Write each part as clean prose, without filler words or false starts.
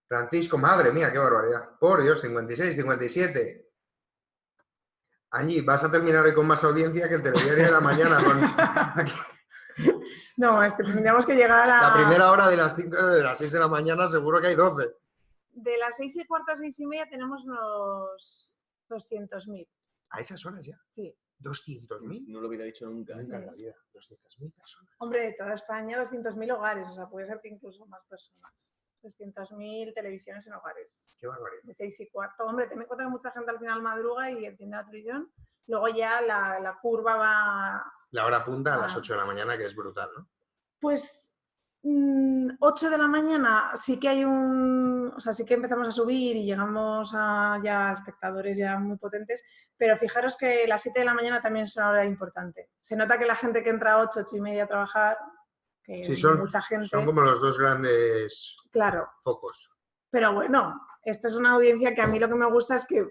Francisco, madre mía, qué barbaridad. Por Dios, 56, 57. Angie, vas a terminar hoy con más audiencia que el telediario de la mañana. No, es que tendríamos que llegar a... La primera hora de las 5, de las 6 de la mañana seguro que hay 12. De las 6:15 a 6:30 tenemos unos 200.000. ¿A esas horas ya? Sí. ¿200.000? No lo hubiera dicho nunca. Nunca en la vida. 200.000 personas. Hombre, de toda España 200.000 hogares, o sea, puede ser que incluso más personas. 200.000 televisiones en hogares. Qué barbaridad. De 6:15. Hombre, ten en cuenta que mucha gente al final madruga y enciende la televisión. Luego ya la curva va... La hora punta a las 8 de la mañana, que es brutal, ¿no? Pues 8 de la mañana sí que hay o sea, sí que empezamos a subir y llegamos a ya espectadores ya muy potentes, pero fijaros que las 7 de la mañana también es una hora importante. Se nota que la gente que entra a 8, 8:30 a trabajar, que Sí, son mucha gente... Son como los dos grandes focos. Pero bueno, esta es una audiencia que a mí lo que me gusta es que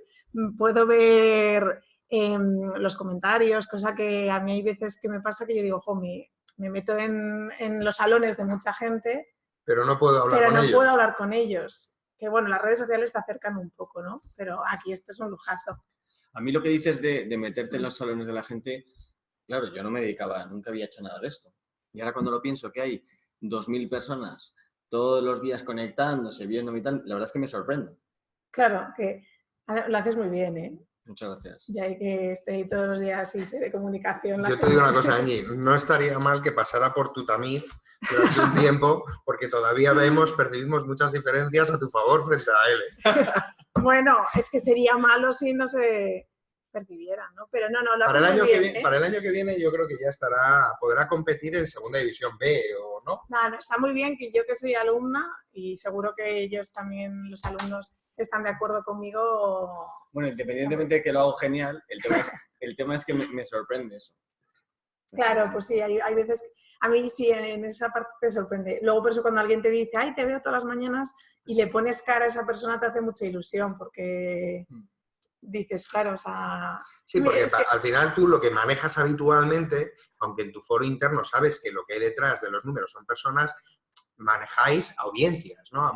puedo ver los comentarios, cosa que a mí hay veces que me pasa que yo digo, jo, me meto en los salones de mucha gente, pero no puedo hablar con ellos. Puedo hablar con ellos. Que bueno, las redes sociales te acercan un poco, ¿no? Pero aquí este es un lujazo. A mí lo que dices de meterte en los salones de la gente, claro, yo no me dedicaba, nunca había hecho nada de esto. Y ahora cuando lo pienso que hay 2.000 personas todos los días conectándose, viéndome y tal, la verdad es que me sorprendo. Claro, que lo haces muy bien, ¿eh? Muchas gracias. Ya hay que estoy todos los días y sé de comunicación. Yo te digo una cosa, Angie, no estaría mal que pasara por tu tamiz durante un tiempo, porque todavía percibimos muchas diferencias a tu favor frente a él. Bueno, es que sería malo si no se percibieran, ¿no? Pero no, lo para el año bien, que viene, para el año que viene yo creo que ya podrá competir en Segunda División B, ¿o no? No, está muy bien que yo que soy alumna, y seguro que ellos también, los alumnos, están de acuerdo conmigo. Bueno, independientemente de que lo hago genial, el tema es que me sorprende eso. Claro, pues sí, hay veces, a mí sí, en esa parte te sorprende. Luego por eso cuando alguien te dice, ay, te veo todas las mañanas, y le pones cara a esa persona, te hace mucha ilusión, porque dices, claro, o sea... Sí, porque al final tú lo que manejas habitualmente, aunque en tu foro interno sabes que lo que hay detrás de los números son personas, manejáis audiencias, ¿no?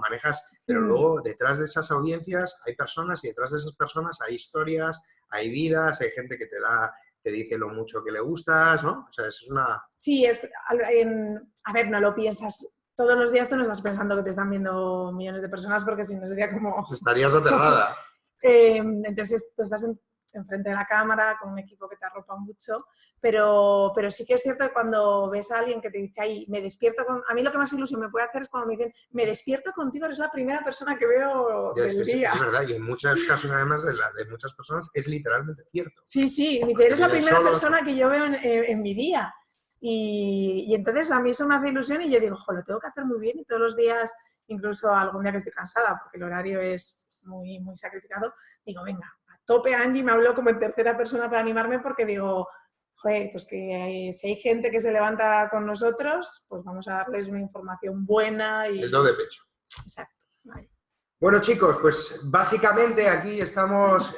Pero luego detrás de esas audiencias hay personas y detrás de esas personas hay historias, hay vidas, hay gente que te dice lo mucho que le gustas, ¿no? O sea, eso es una... Sí, a ver, no lo piensas. Todos los días tú no estás pensando que te están viendo millones de personas, porque si no sería como... Estarías aterrada. Entonces tú estás enfrente de la cámara con un equipo que te arropa mucho, pero sí que es cierto que cuando ves a alguien que te dice, ay, me despierto con... A mí lo que más ilusión me puede hacer es cuando me dicen, me despierto contigo, eres la primera persona que veo del día. Es verdad, y en muchos casos además de muchas personas es literalmente cierto. Sí, eres la primera persona que yo veo en mi día. Y entonces a mí eso me hace ilusión y yo digo, jo, lo tengo que hacer muy bien, y todos los días, incluso algún día que estoy cansada, porque el horario es muy, muy sacrificado, digo, venga, a tope. Angie me habló como en tercera persona para animarme, porque digo, joder, pues que si hay gente que se levanta con nosotros, pues vamos a darles una información buena y... El do de pecho. Exacto. Vale. Bueno, chicos, pues básicamente aquí estamos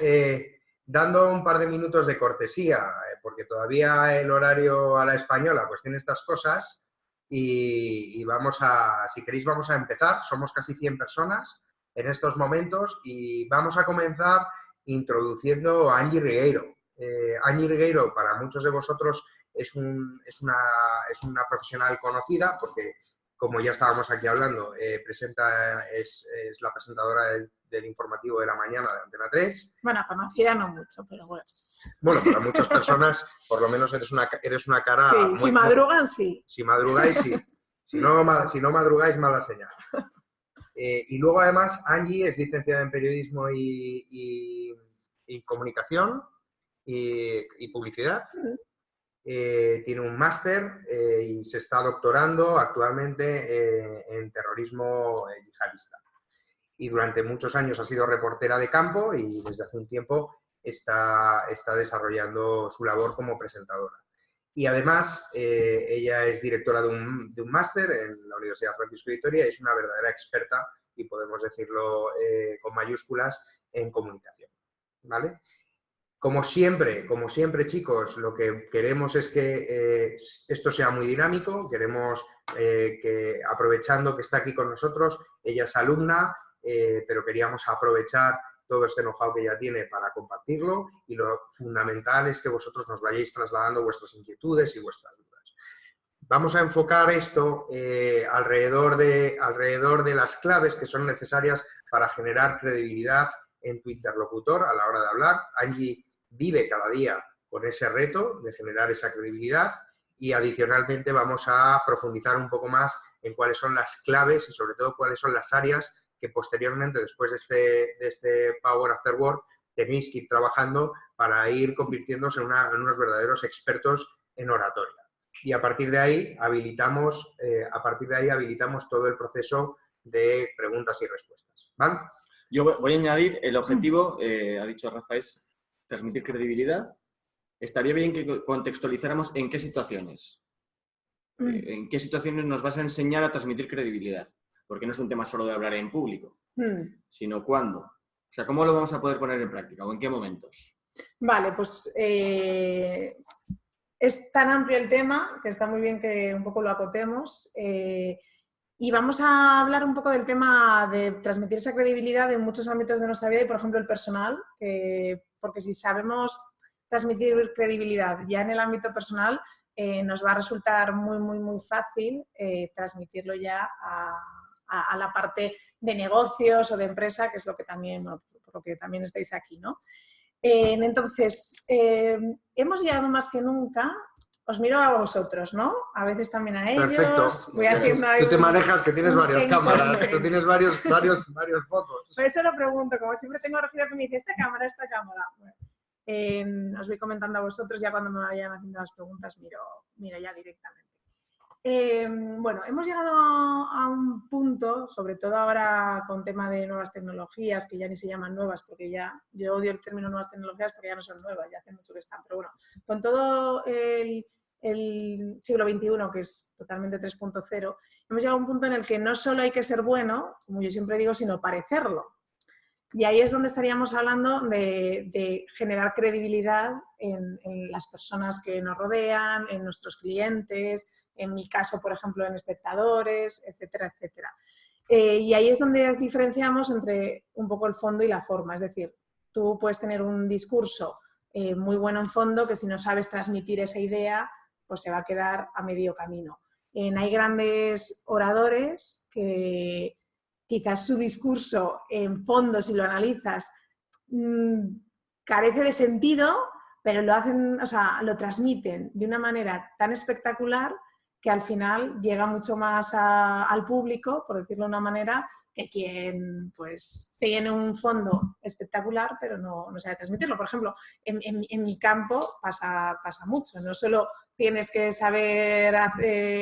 dando un par de minutos de cortesía, porque todavía el horario a la española pues tiene estas cosas, y si queréis vamos a empezar. Somos casi 100 personas en estos momentos y vamos a comenzar introduciendo a Angie Rigueiro. Angie Rigueiro, para muchos de vosotros, es una profesional conocida, porque, como ya estábamos aquí hablando, es la presentadora del informativo de la mañana de Antena 3. Bueno, conocida no mucho, pero bueno. Bueno, para muchas personas, por lo menos eres una cara... Sí, si madrugan, sí. Si madrugáis, sí. Si no madrugáis, mala señal. Y luego, además, Angie es licenciada en Periodismo y Comunicación y Publicidad. Tiene un máster y se está doctorando actualmente en terrorismo yihadista. Y durante muchos años ha sido reportera de campo y desde hace un tiempo está desarrollando su labor como presentadora. Y además, ella es directora de un máster en la Universidad Francisco de Vitoria y es una verdadera experta, y podemos decirlo con mayúsculas, en comunicación, ¿vale? Como siempre, chicos, lo que queremos es que esto sea muy dinámico. Queremos que, aprovechando que está aquí con nosotros, ella es alumna, pero queríamos aprovechar todo este know-how que ya tiene para compartirlo, y lo fundamental es que vosotros nos vayáis trasladando vuestras inquietudes y vuestras dudas. Vamos a enfocar esto alrededor de las claves que son necesarias para generar credibilidad en tu interlocutor a la hora de hablar. Angie vive cada día con ese reto de generar esa credibilidad, y adicionalmente vamos a profundizar un poco más en cuáles son las claves y sobre todo cuáles son las áreas que posteriormente, después de este Power After Work, tenéis que ir trabajando para ir convirtiéndose en unos verdaderos expertos en oratoria. Y a partir de ahí habilitamos todo el proceso de preguntas y respuestas. ¿Vale? Yo voy a añadir el objetivo, ha dicho Rafa, es transmitir credibilidad. Estaría bien que contextualizáramos en qué situaciones. En qué situaciones nos vas a enseñar a transmitir credibilidad. Porque no es un tema solo de hablar en público, sino cuándo. O sea, ¿cómo lo vamos a poder poner en práctica o en qué momentos? Vale, pues es tan amplio el tema que está muy bien que un poco lo acotemos. Y vamos a hablar un poco del tema de transmitir esa credibilidad en muchos ámbitos de nuestra vida y, por ejemplo, el personal. Porque si sabemos transmitir credibilidad ya en el ámbito personal, nos va a resultar muy fácil transmitirlo ya a la parte de negocios o de empresa, que es lo que también, bueno, por lo que también estáis aquí, ¿no? Entonces, hemos llegado más que nunca, os miro a vosotros, ¿no? A veces también a ellos. Perfecto. Voy haciendo ahí tú te manejas, que tienes varias cámaras, tú tienes varios focos. Por eso lo pregunto, como siempre tengo regido que me dice esta cámara. Bueno, os voy comentando a vosotros, ya cuando me vayan haciendo las preguntas miro ya directamente. Bueno, hemos llegado a un punto, sobre todo ahora con tema de nuevas tecnologías, que ya ni se llaman nuevas, porque yo odio el término nuevas tecnologías porque ya no son nuevas, ya hace mucho que están, pero bueno, con todo el siglo XXI, que es totalmente 3.0, hemos llegado a un punto en el que no solo hay que ser bueno, como yo siempre digo, sino parecerlo. Y ahí es donde estaríamos hablando de generar credibilidad en las personas que nos rodean, en nuestros clientes, en mi caso, por ejemplo, en espectadores, etcétera, etcétera. Y ahí es donde diferenciamos entre un poco el fondo y la forma. Es decir, tú puedes tener un discurso muy bueno en fondo que si no sabes transmitir esa idea, pues se va a quedar a medio camino. Hay grandes oradores que quizás su discurso en fondo, si lo analizas, carece de sentido, pero lo hacen, o sea, lo transmiten de una manera tan espectacular que al final llega mucho más al público, por decirlo de una manera, que quien pues tiene un fondo espectacular, pero no sabe transmitirlo. Por ejemplo, en mi campo pasa mucho, no solo tienes que saber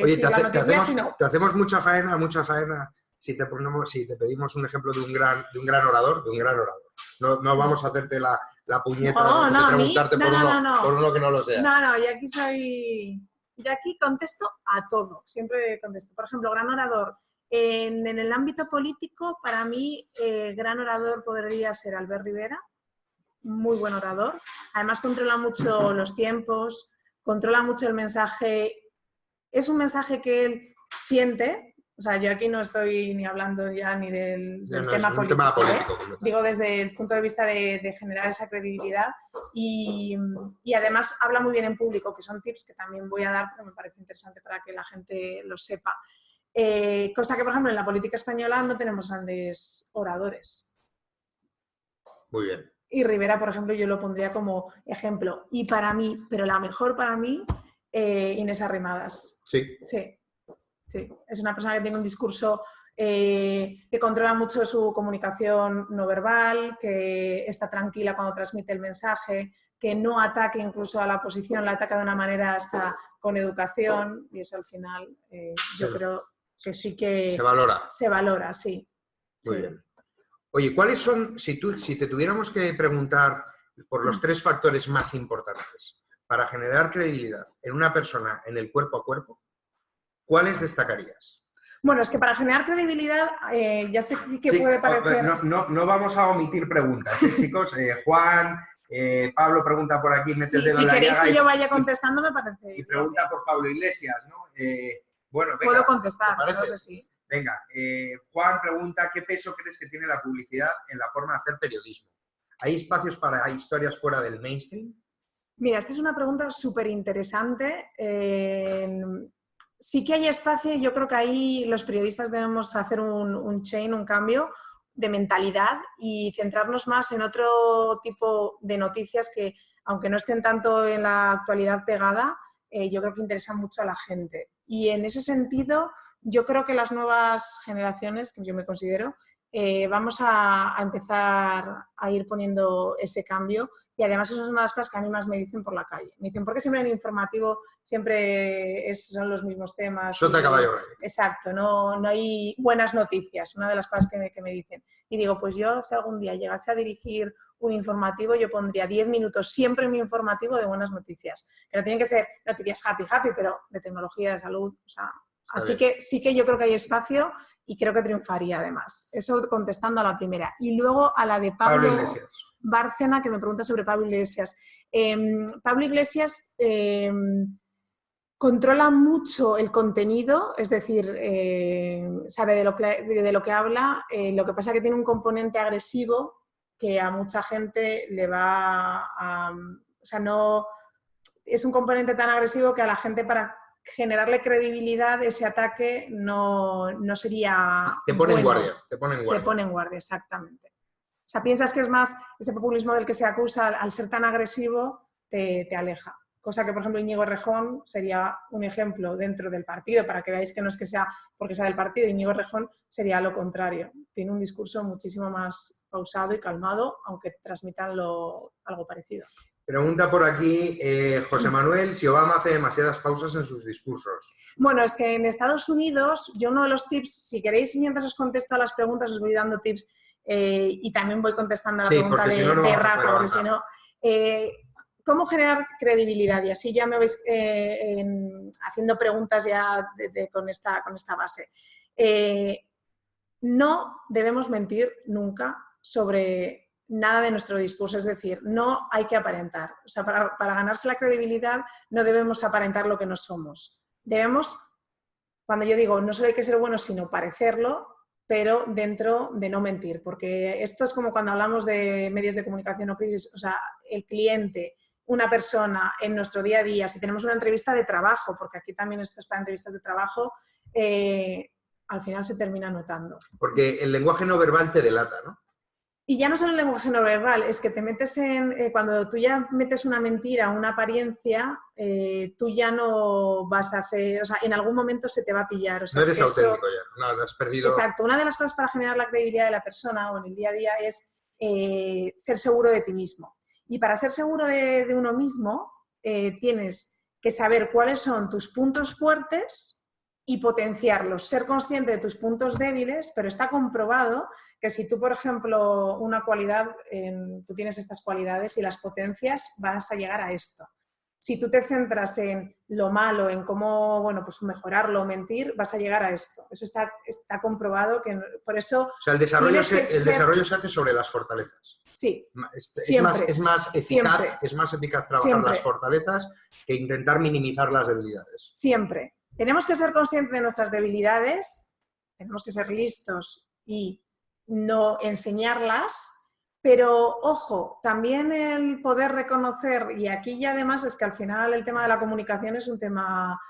Oye, te hacemos mucha faena. Si te pedimos un ejemplo de un gran orador. No vamos a hacerte la puñeta de preguntarte por uno que no lo sea. No, yo aquí contesto a todo, siempre contesto. Por ejemplo, gran orador. En el ámbito político, para mí, gran orador podría ser Albert Rivera, muy buen orador. Además, controla mucho los tiempos, controla mucho el mensaje. Es un mensaje que él siente. O sea, yo aquí no estoy ni hablando ya ni del tema político. Digo desde el punto de vista de generar esa credibilidad y además habla muy bien en público, que son tips que también voy a dar porque me parece interesante para que la gente lo sepa. Cosa que, por ejemplo, en la política española no tenemos grandes oradores. Muy bien. Y Rivera, por ejemplo, yo lo pondría como ejemplo. Y para mí, pero la mejor para mí, Inés Arrimadas. Sí. Sí, es una persona que tiene un discurso que controla mucho su comunicación no verbal, que está tranquila cuando transmite el mensaje, que no ataque incluso a la oposición, la ataca de una manera hasta con educación, y eso al final yo creo que sí que... Se valora, sí. Muy bien. Oye, ¿cuáles son, si te tuviéramos que preguntar por los 3 factores más importantes para generar credibilidad en una persona en el cuerpo a cuerpo, ¿cuáles destacarías? Bueno, es que para generar credibilidad, ya sé que puede parecer... No vamos a omitir preguntas, chicos. Juan, Pablo pregunta por aquí, si queréis que yo vaya contestando, me parece... Y pregunta por Pablo Iglesias, ¿no? Bueno, venga, puedo contestar, ¿te parece? creo que sí. Venga, Juan pregunta, ¿qué peso crees que tiene la publicidad en la forma de hacer periodismo? ¿Hay espacios para historias fuera del mainstream? Mira, esta es una pregunta súper interesante. Sí que hay espacio, yo creo que ahí los periodistas debemos hacer un cambio de mentalidad y centrarnos más en otro tipo de noticias que, aunque no estén tanto en la actualidad pegada, yo creo que interesan mucho a la gente. Y en ese sentido, yo creo que las nuevas generaciones, que yo me considero, vamos a empezar a ir poniendo ese cambio. Y además eso es una de las cosas que a mí más me dicen por la calle. Me dicen, ¿por qué siempre en el informativo siempre son los mismos temas? Sota caballo rey. Exacto, no hay buenas noticias, una de las cosas que me dicen. Y digo, pues yo si algún día llegase a dirigir un informativo, yo pondría 10 minutos siempre en mi informativo de buenas noticias. Que no tienen que ser noticias happy, pero de tecnología, de salud. O sea, así que sí que yo creo que hay espacio y creo que triunfaría además. Eso contestando a la primera. Y luego a la de Pablo Iglesias Bárcena, que me pregunta sobre Pablo Iglesias. Pablo Iglesias controla mucho el contenido, es decir, sabe de lo que habla. Lo que pasa es que tiene un componente agresivo que a mucha gente le va a... O sea, no... Es un componente tan agresivo que a la gente, para generarle credibilidad, ese ataque no sería... Te pone en bueno. guardia. Te pone en guardia, exactamente. O sea, piensas que es más ese populismo del que se acusa, al ser tan agresivo, te aleja. Cosa que, por ejemplo, Íñigo Errejón sería un ejemplo dentro del partido, para que veáis que no es que sea porque sea del partido. Íñigo Errejón sería lo contrario. Tiene un discurso muchísimo más pausado y calmado, aunque transmitan algo parecido. Pregunta por aquí José Manuel si Obama hace demasiadas pausas en sus discursos. Bueno, es que en Estados Unidos, yo uno de los tips, si queréis, mientras os contesto a las preguntas, os voy dando tips y también voy contestando a la pregunta de Rafa, porque si no... ¿Cómo generar credibilidad? Y así ya me vais haciendo preguntas ya con esta base. No debemos mentir nunca sobre nada de nuestro discurso, es decir, no hay que aparentar. O sea, para ganarse la credibilidad no debemos aparentar lo que no somos. Debemos, cuando yo digo no solo hay que ser bueno, sino parecerlo, pero dentro de no mentir, porque esto es como cuando hablamos de medios de comunicación o crisis, o sea, el cliente, una persona en nuestro día a día, si tenemos una entrevista de trabajo, porque aquí también esto es para entrevistas de trabajo, al final se termina notando. Porque el lenguaje no verbal te delata, ¿no? Y ya no solo el lenguaje no verbal, es que te metes en... cuando tú ya metes una mentira, una apariencia, tú ya no vas a ser... O sea, en algún momento se te va a pillar. O sea, no eres auténtico ya, no, lo has perdido... Exacto. Una de las cosas para generar la credibilidad de la persona o en el día a día es ser seguro de ti mismo. Y para ser seguro de uno mismo, tienes que saber cuáles son tus puntos fuertes y potenciarlos, ser consciente de tus puntos débiles, pero está comprobado que si tú, por ejemplo, una cualidad, tú tienes estas cualidades y las potencias, vas a llegar a esto. Si tú te centras en lo malo, en cómo, bueno, pues mejorarlo, mentir, vas a llegar a esto. Eso está comprobado, que por eso... O sea, el desarrollo se hace sobre las fortalezas. Sí, es más eficaz trabajar las fortalezas que intentar minimizar las debilidades. Siempre. Tenemos que ser conscientes de nuestras debilidades, tenemos que ser listos y no enseñarlas, pero ojo, también el poder reconocer, y aquí ya además es que al final el tema de la comunicación es un tema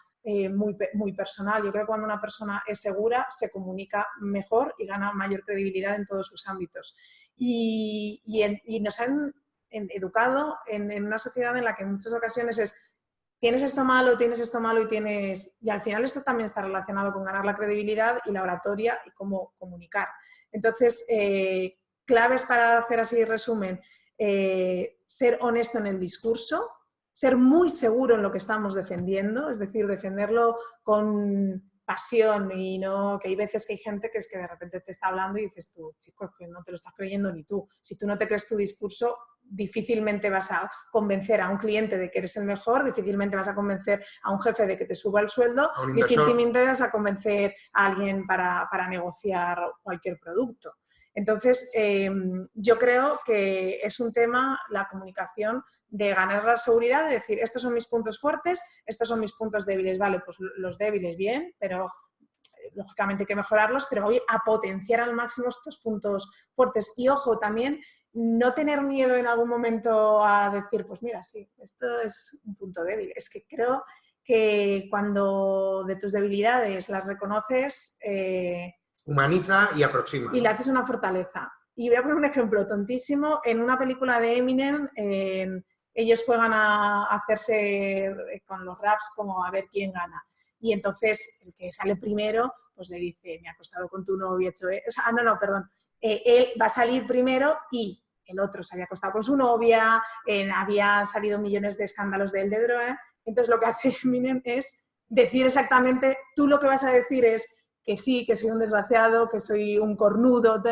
muy personal. Yo creo que cuando una persona es segura se comunica mejor y gana mayor credibilidad en todos sus ámbitos. Y nos han educado en una sociedad en la que en muchas ocasiones es tienes esto malo y al final esto también está relacionado con ganar la credibilidad y la oratoria y cómo comunicar. Entonces, claves para hacer así resumen, ser honesto en el discurso, ser muy seguro en lo que estamos defendiendo, es decir, defenderlo con pasión y no, que hay veces que hay gente que es que de repente te está hablando y dices tú, chico, que no te lo estás creyendo ni tú. Si tú no te crees tu discurso, difícilmente vas a convencer a un cliente de que eres el mejor, difícilmente vas a convencer a un jefe de que te suba el sueldo, difícilmente vas a convencer a alguien para negociar cualquier producto. Entonces, yo creo que es un tema, la comunicación, de ganar la seguridad, de decir, estos son mis puntos fuertes, estos son mis puntos débiles. Vale, pues los débiles bien, pero lógicamente hay que mejorarlos, pero voy a potenciar al máximo estos puntos fuertes. Y ojo, también no tener miedo en algún momento a decir, pues mira, sí, esto es un punto débil. Es que creo que cuando de tus debilidades las reconoces... humaniza y aproxima. Y le haces una fortaleza. Y voy a poner un ejemplo tontísimo. En una película de Eminem, ellos juegan a hacerse con los raps como a ver quién gana. Y entonces el que sale primero, pues le dice, me ha acostado con tu novio, hecho... perdón. Él va a salir primero y el otro se había acostado con su novia, había salido millones de escándalos de él de droga. Entonces lo que hace Eminem es decir exactamente, tú lo que vas a decir es que sí, que soy un desgraciado, que soy un cornudo,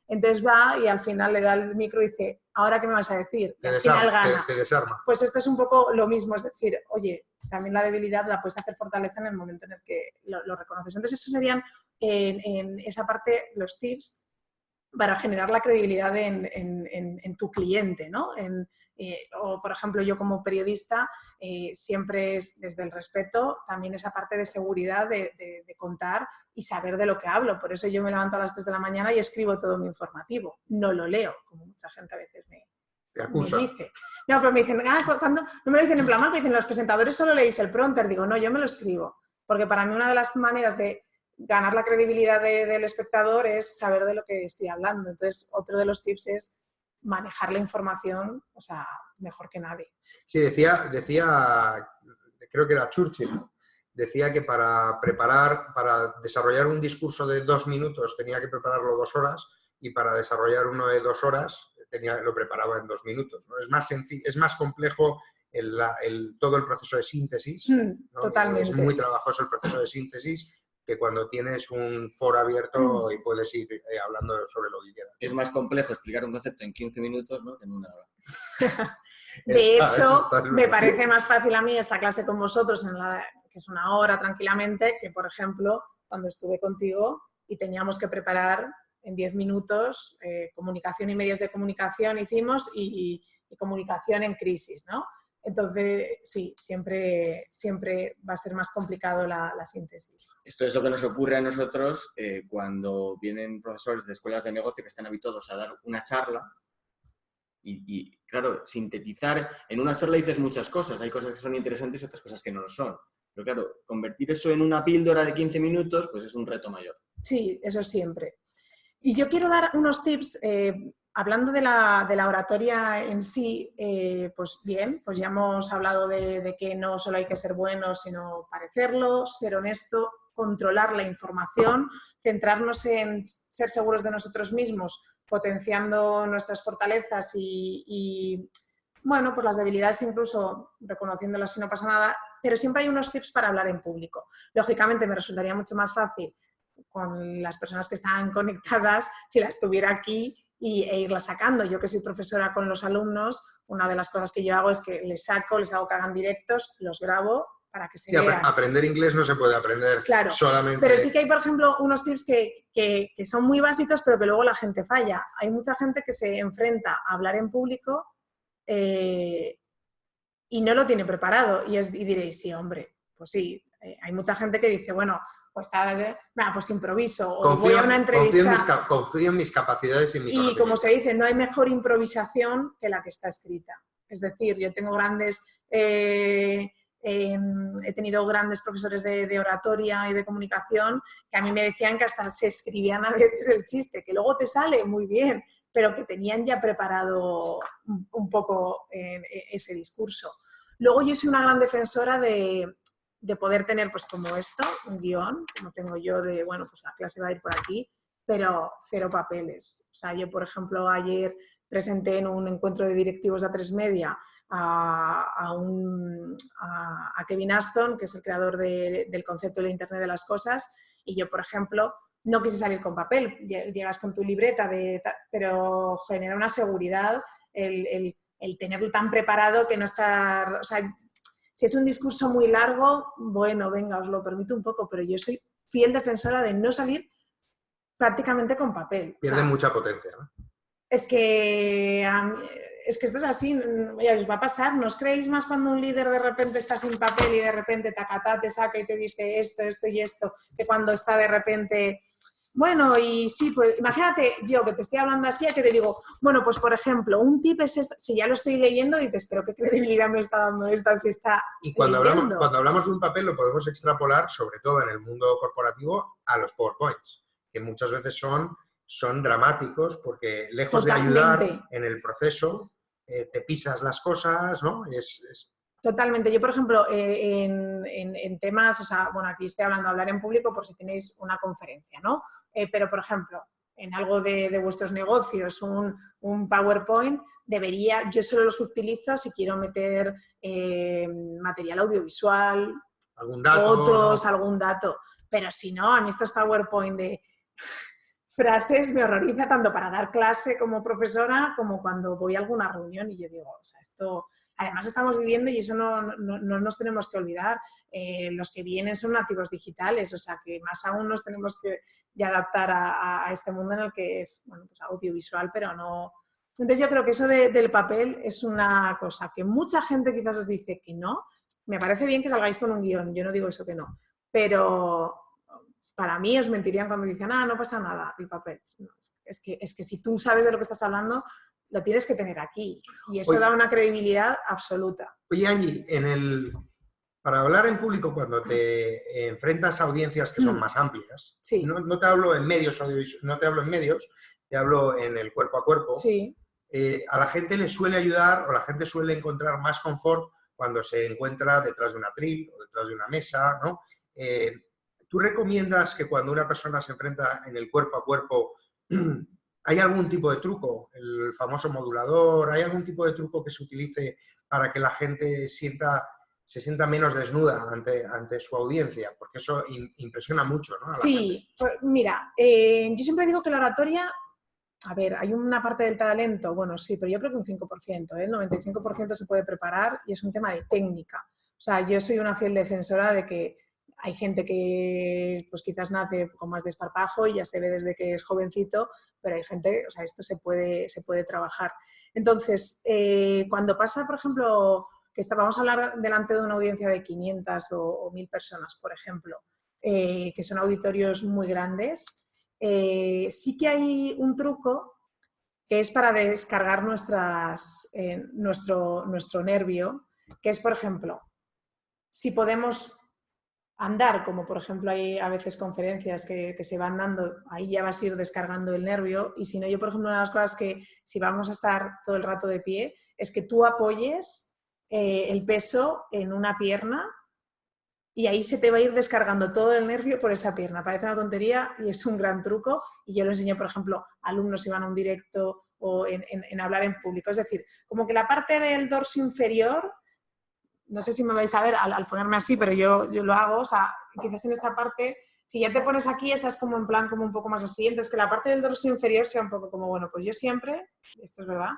entonces va y al final le da el micro y dice, ¿ahora qué me vas a decir? Y al final gana. Te desarma. Pues esto es un poco lo mismo, es decir, oye, también la debilidad la puedes hacer fortaleza en el momento en el que lo reconoces. Entonces esos serían en esa parte los tips para generar la credibilidad en tu cliente, ¿no? O, por ejemplo, yo como periodista siempre es desde el respeto, también esa parte de seguridad de contar y saber de lo que hablo. Por eso yo me levanto a las 3 de la mañana y escribo todo mi informativo. No lo leo, como mucha gente a veces me dice. No, pero me dicen, cuando no me lo dicen en plan mal, me dicen, los presentadores solo leéis el prompter. Digo, no, yo me lo escribo. Porque para mí una de las maneras de ganar la credibilidad del espectador es saber de lo que estoy hablando. Entonces, otro de los tips es manejar la información, o sea, mejor que nadie. Sí, decía, creo que era Churchill, decía que para desarrollar un discurso de 2 minutos tenía que prepararlo 2 horas y para desarrollar uno de 2 horas lo preparaba en 2 minutos, ¿no? Es más sencillo, es más complejo todo el proceso de síntesis, ¿no? Totalmente. Es muy trabajoso el proceso de síntesis, que cuando tienes un foro abierto y puedes ir hablando sobre lo que quieras. Es más complejo explicar un concepto en 15 minutos, ¿no?, que en 1 hora. De hecho, me parece más fácil a mí esta clase con vosotros, que es 1 hora tranquilamente, que por ejemplo, cuando estuve contigo y teníamos que preparar en 10 minutos comunicación y medios de comunicación hicimos y comunicación en crisis, ¿no? Entonces, sí, siempre va a ser más complicado la síntesis. Esto es lo que nos ocurre a nosotros cuando vienen profesores de escuelas de negocio que están habituados a dar una charla y, claro, sintetizar. En una charla dices muchas cosas, hay cosas que son interesantes y otras cosas que no lo son. Pero claro, convertir eso en una píldora de 15 minutos, pues es un reto mayor. Sí, eso siempre. Y yo quiero dar unos tips... Hablando de la oratoria en sí, pues bien, pues ya hemos hablado de que no solo hay que ser bueno, sino parecerlo, ser honesto, controlar la información, centrarnos en ser seguros de nosotros mismos, potenciando nuestras fortalezas y bueno, pues las debilidades incluso reconociéndolas si no pasa nada, pero siempre hay unos tips para hablar en público. Lógicamente me resultaría mucho más fácil con las personas que están conectadas si las tuviera aquí e irla sacando. Yo que soy profesora con los alumnos, una de las cosas que yo hago es que les hago que hagan directos, los grabo para que se vean. Aprender inglés no se puede aprender solamente... Pero sí que hay, por ejemplo, unos tips que son muy básicos, pero que luego la gente falla. Hay mucha gente que se enfrenta a hablar en público y no lo tiene preparado. Y diréis, sí, hombre, pues sí. Hay mucha gente que dice, bueno, pues improviso o voy a una entrevista. Confío en mis capacidades y mi conocimiento. Y como se dice, no hay mejor improvisación que la que está escrita. Es decir, yo tengo he tenido grandes profesores de oratoria y de comunicación que a mí me decían que hasta se escribían a veces el chiste, que luego te sale muy bien, pero que tenían ya preparado un poco ese discurso. Luego yo soy una gran defensora de poder tener, pues como esto, un guión, como tengo yo de, bueno, pues la clase va a ir por aquí, pero 0 papeles. O sea, yo, por ejemplo, ayer presenté en un encuentro de directivos de A3 Media a Kevin Aston, que es el creador del concepto de la Internet de las cosas, y yo, por ejemplo, no quise salir con papel. Llegas con tu libreta, pero genera una seguridad el tenerlo tan preparado que no estar... O sea, si es un discurso muy largo, bueno, venga, os lo permito un poco, pero yo soy fiel defensora de no salir prácticamente con papel. Pierde mucha potencia, ¿no? Es que esto es así, ya os va a pasar. ¿No os creéis más cuando un líder de repente está sin papel y de repente tacatá te saca y te dice esto, esto y esto, que cuando está de repente... Bueno, y sí, pues imagínate yo que te estoy hablando así, a que te digo, bueno, pues por ejemplo, un tip es esto. Si ya lo estoy leyendo, dices, pero ¿qué credibilidad me está dando esta si está Y cuando leyendo? hablamos de un papel lo podemos extrapolar, sobre todo en el mundo corporativo, a los PowerPoints, que muchas veces son dramáticos porque lejos Totalmente. de ayudar en el proceso, te pisas las cosas, ¿no? Totalmente. Yo, por ejemplo, en temas, o sea, bueno, aquí estoy hablando de hablar en público por si tenéis una conferencia, ¿no? Pero, por ejemplo, en algo de vuestros negocios, un PowerPoint, yo solo los utilizo si quiero meter material audiovisual, algún dato, fotos, ¿no? algún dato. Pero si no, a mí estos PowerPoint de frases me horroriza tanto para dar clase como profesora como cuando voy a alguna reunión y yo digo, o sea, esto... Además estamos viviendo, y eso no nos tenemos que olvidar, los que vienen son nativos digitales, o sea que más aún nos tenemos que ya adaptar a este mundo en el que es, bueno, pues audiovisual, pero no... Entonces yo creo que eso del papel es una cosa que mucha gente quizás os dice que no. Me parece bien que salgáis con un guión, yo no digo eso que no, pero para mí os mentirían cuando dicen, no pasa nada, el papel. No, es que si tú sabes de lo que estás hablando, lo tienes que tener aquí. Y eso da una credibilidad absoluta. Oye, Angie, para hablar en público, cuando te enfrentas a audiencias que son más amplias, sí. no te hablo en medios audiovisuales, no te hablo en medios, te hablo en el cuerpo a cuerpo. Sí. A la gente le suele ayudar o la gente suele encontrar más confort cuando se encuentra detrás de un atril o detrás de una mesa, ¿no? ¿Tú recomiendas que cuando una persona se enfrenta en el cuerpo a cuerpo ¿hay algún tipo de truco? El famoso modulador, ¿hay algún tipo de truco que se utilice para que la gente se sienta menos desnuda ante su audiencia? Porque eso impresiona mucho, ¿no? A la gente. Pues mira, yo siempre digo que la oratoria, a ver, hay una parte del talento, bueno, sí, pero yo creo que un 5%, el 95% se puede preparar y es un tema de técnica. O sea, yo soy una fiel defensora de que hay gente que pues quizás nace con más desparpajo y ya se ve desde que es jovencito, pero hay gente, o sea, esto se puede trabajar. Entonces, cuando pasa, por ejemplo, que vamos a hablar delante de una audiencia de 500 o 1000 personas, por ejemplo, que son auditorios muy grandes, sí que hay un truco que es para descargar nuestro nervio, que es, por ejemplo, si podemos andar, como por ejemplo hay a veces conferencias que se van dando, ahí ya vas a ir descargando el nervio, y si no, yo por ejemplo una de las cosas que si vamos a estar todo el rato de pie es que tú apoyes el peso en una pierna y ahí se te va a ir descargando todo el nervio por esa pierna. Parece una tontería y es un gran truco, y yo lo enseño por ejemplo a alumnos si van a un directo o en hablar en público, es decir, como que la parte del dorso inferior, no sé si me vais a ver al ponerme así, pero yo lo hago, o sea, quizás en esta parte, si ya te pones aquí, estás como en plan como un poco más así, entonces que la parte del dorso inferior sea un poco como, bueno, pues yo siempre, esto es verdad,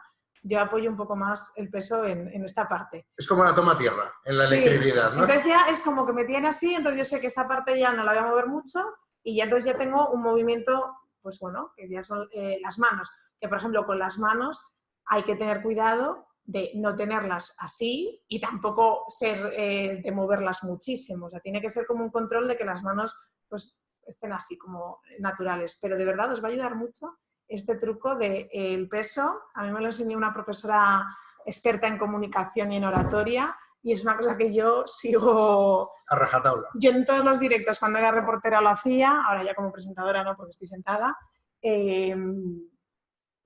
yo apoyo un poco más el peso en esta parte. Es como la toma tierra, en la electricidad, ¿no? Entonces ya es como que me tiene así, entonces yo sé que esta parte ya no la voy a mover mucho y ya entonces ya tengo un movimiento, pues bueno, que ya son las manos, que por ejemplo con las manos hay que tener cuidado de no tenerlas así y tampoco ser de moverlas muchísimo. O sea, tiene que ser como un control de que las manos pues estén así como naturales. Pero de verdad os va a ayudar mucho este truco del peso. A mí me lo enseñó una profesora experta en comunicación y en oratoria y es una cosa que yo sigo... A rajatabla. Yo en todos los directos cuando era reportera lo hacía, ahora ya como presentadora no porque estoy sentada.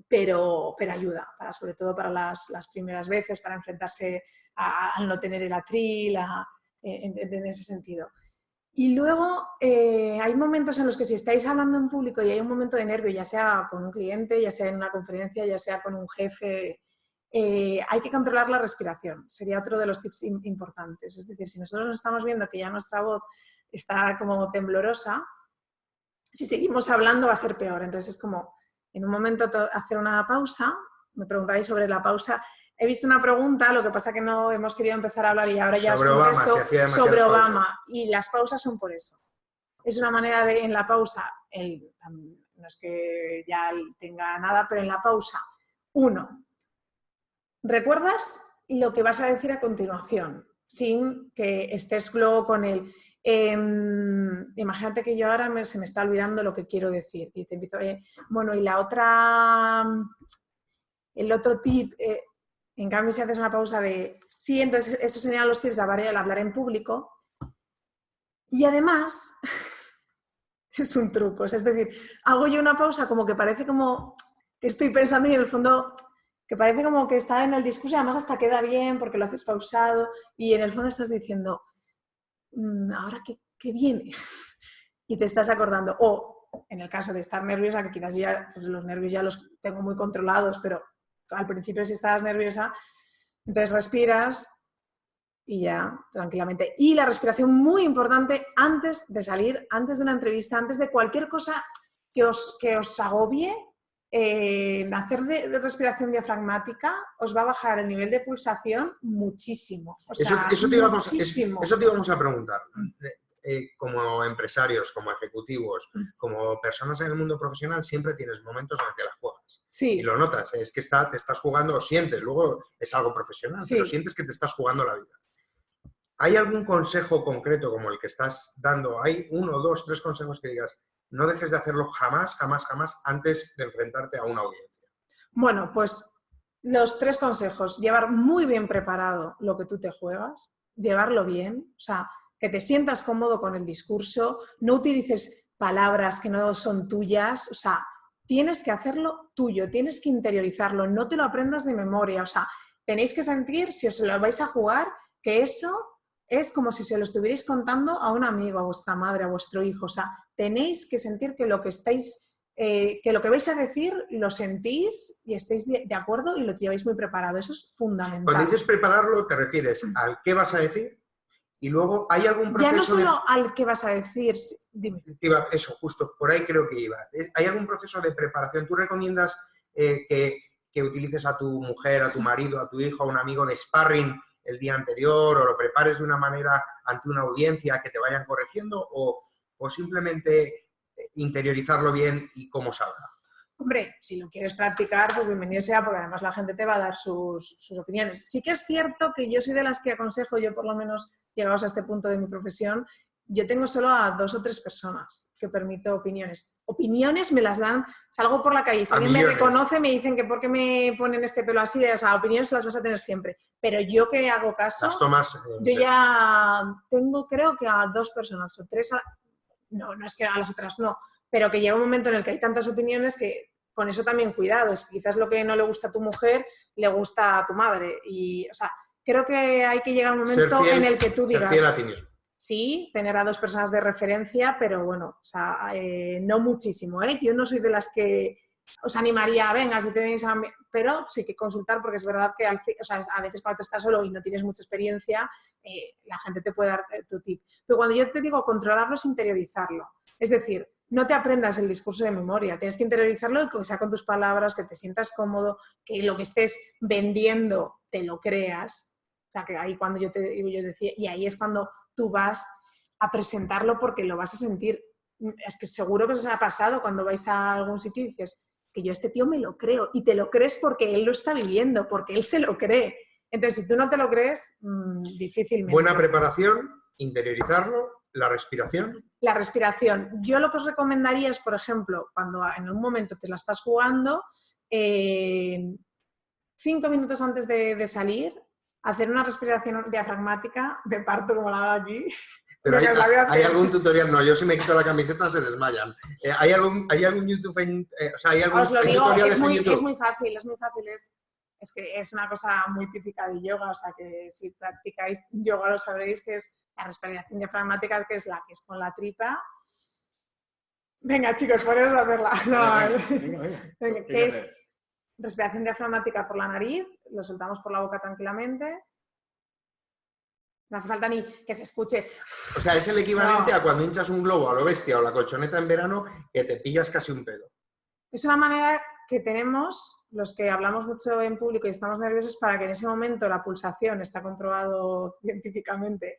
Pero ayuda, sobre todo para las primeras veces, para enfrentarse al no tener el atril, en ese sentido. Y luego hay momentos en los que si estáis hablando en público y hay un momento de nervio, ya sea con un cliente, ya sea en una conferencia, ya sea con un jefe, hay que controlar la respiración. Sería otro de los tips importantes. Es decir, si nosotros nos estamos viendo que ya nuestra voz está como temblorosa, si seguimos hablando va a ser peor. Entonces es como... En un momento hacer una pausa, me preguntáis sobre la pausa. He visto una pregunta, lo que pasa que no hemos querido empezar a hablar y ahora ya os contesto sobre Obama. Y las pausas son por eso. Es una manera de, en la pausa, no es que ya tenga nada, pero en la pausa. 1. ¿Recuerdas lo que vas a decir a continuación? Sin que estés luego con el... imagínate que yo ahora se me está olvidando lo que quiero decir. Y te empiezo, bueno, y la otra... El otro tip... en cambio, si haces una pausa de... Sí, entonces estos serían los tips de hablar en público. Y además... es un truco. Es decir, hago yo una pausa como que parece como que estoy pensando y en el fondo... que parece como que está en el discurso y además hasta queda bien porque lo haces pausado y en el fondo estás diciendo, ¿ahora qué viene? Y te estás acordando. O en el caso de estar nerviosa, que quizás ya pues los nervios ya los tengo muy controlados, pero al principio si estabas nerviosa, entonces respiras y ya, tranquilamente. Y la respiración muy importante antes de salir, antes de una entrevista, antes de cualquier cosa que os agobie. Hacer de respiración diafragmática os va a bajar el nivel de pulsación muchísimo. O sea, eso te íbamos a preguntar. Como empresarios, como ejecutivos, como personas en el mundo profesional, siempre tienes momentos en que las juegas. Sí. Y lo notas, es que te estás jugando, o sientes, luego es algo profesional, sí. pero sientes que te estás jugando la vida. ¿Hay algún consejo concreto como el que estás dando? ¿Hay 1, 2, 3 consejos que digas, no dejes de hacerlo jamás, jamás, jamás antes de enfrentarte a una audiencia? Bueno, pues los 3 consejos. Llevar muy bien preparado lo que tú te juegas, llevarlo bien, o sea, que te sientas cómodo con el discurso, no utilices palabras que no son tuyas, o sea, tienes que hacerlo tuyo, tienes que interiorizarlo, no te lo aprendas de memoria, o sea, tenéis que sentir, si os lo vais a jugar, que eso es como si se lo estuvierais contando a un amigo, a vuestra madre, a vuestro hijo, o sea, tenéis que sentir que lo que estáis, que lo que vais a decir lo sentís y estáis de acuerdo y lo lleváis muy preparado. Eso es fundamental. Cuando dices prepararlo, te refieres al qué vas a decir y luego hay algún proceso... Ya no solo al qué vas a decir, dime. Eso, justo, por ahí creo que iba. ¿Hay algún proceso de preparación? ¿Tú recomiendas que utilices a tu mujer, a tu marido, a tu hijo, a un amigo de sparring el día anterior o lo prepares de una manera ante una audiencia que te vayan corrigiendo o simplemente interiorizarlo bien y cómo salga? Hombre, si lo quieres practicar, pues bienvenido sea, porque además la gente te va a dar sus opiniones. Sí que es cierto que yo soy de las que aconsejo, yo por lo menos llegados a este punto de mi profesión, yo tengo solo a 2 o 3 personas que permito opiniones. Opiniones me las dan, salgo por la calle, si alguien me reconoce, me dicen que por qué me ponen este pelo así, o sea, opiniones las vas a tener siempre. Pero yo que hago caso, yo ya tengo creo que a 2 personas o 3, no es que a las otras no, pero que llega un momento en el que hay tantas opiniones que con eso también cuidado, es que quizás lo que no le gusta a tu mujer le gusta a tu madre y, o sea, creo que hay que llegar a un momento en el que tú digas... Ser fiel a ti mismo. Sí, tener a 2 personas de referencia, pero bueno, o sea, no muchísimo, ¿eh? Yo no soy de las que os animaría, venga, si tenéis pero sí que consultar, porque es verdad que o sea, a veces cuando estás solo y no tienes mucha experiencia, la gente te puede dar tu tip. Pero cuando yo te digo controlarlo es interiorizarlo. Es decir, no te aprendas el discurso de memoria, tienes que interiorizarlo y que sea con tus palabras, que te sientas cómodo, que lo que estés vendiendo te lo creas. O sea, que ahí cuando yo decía, y ahí es cuando tú vas a presentarlo porque lo vas a sentir. Es que seguro que os ha pasado cuando vais a algún sitio y dices que yo a este tío me lo creo y te lo crees porque él lo está viviendo, porque él se lo cree. Entonces, si tú no te lo crees, difícilmente. Buena preparación, interiorizarlo, la respiración. La respiración. Yo lo que os recomendaría es, por ejemplo, cuando en un momento te la estás jugando, 5 minutos antes de salir, hacer una respiración diafragmática de parto como la hago aquí. Pero hay algún tutorial, no, yo si me quito la camiseta se desmayan. ¿Hay algún YouTube o sea, hay algún os lo digo, tutorial es muy YouTube? fácil, es que es una cosa muy típica de yoga, o sea que si practicáis yoga lo sabréis, que es la respiración diafragmática, que es con la tripa. Venga, chicos, poneros a hacerla. Venga, que es respiración diafragmática por la nariz, lo soltamos por la boca tranquilamente. No hace falta ni que se escuche. O sea, es el equivalente a cuando hinchas un globo a lo bestia o la colchoneta en verano que te pillas casi un pedo. Es una manera que tenemos los que hablamos mucho en público y estamos nerviosos para que en ese momento la pulsación, está comprobado científicamente,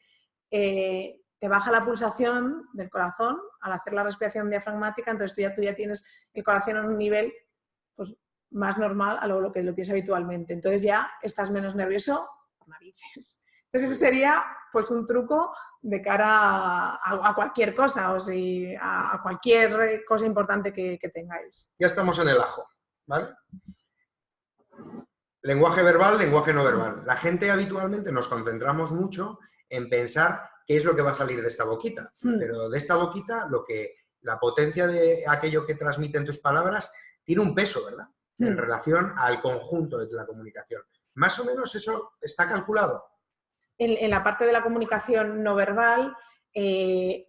te baja la pulsación del corazón al hacer la respiración diafragmática, entonces tú ya tienes el corazón en un nivel pues, más normal a lo que lo tienes habitualmente. Entonces ya estás menos nervioso por narices. Entonces ese sería pues un truco de cara a cualquier cosa, o sea, a cualquier cosa importante que tengáis. Ya estamos en el ajo, ¿vale? Lenguaje verbal, lenguaje no verbal. La gente habitualmente nos concentramos mucho en pensar qué es lo que va a salir de esta boquita. Pero de esta boquita, la potencia de aquello que transmiten tus palabras tiene un peso, ¿verdad? En relación al conjunto de la comunicación. Más o menos eso está calculado. En la parte de la comunicación no verbal,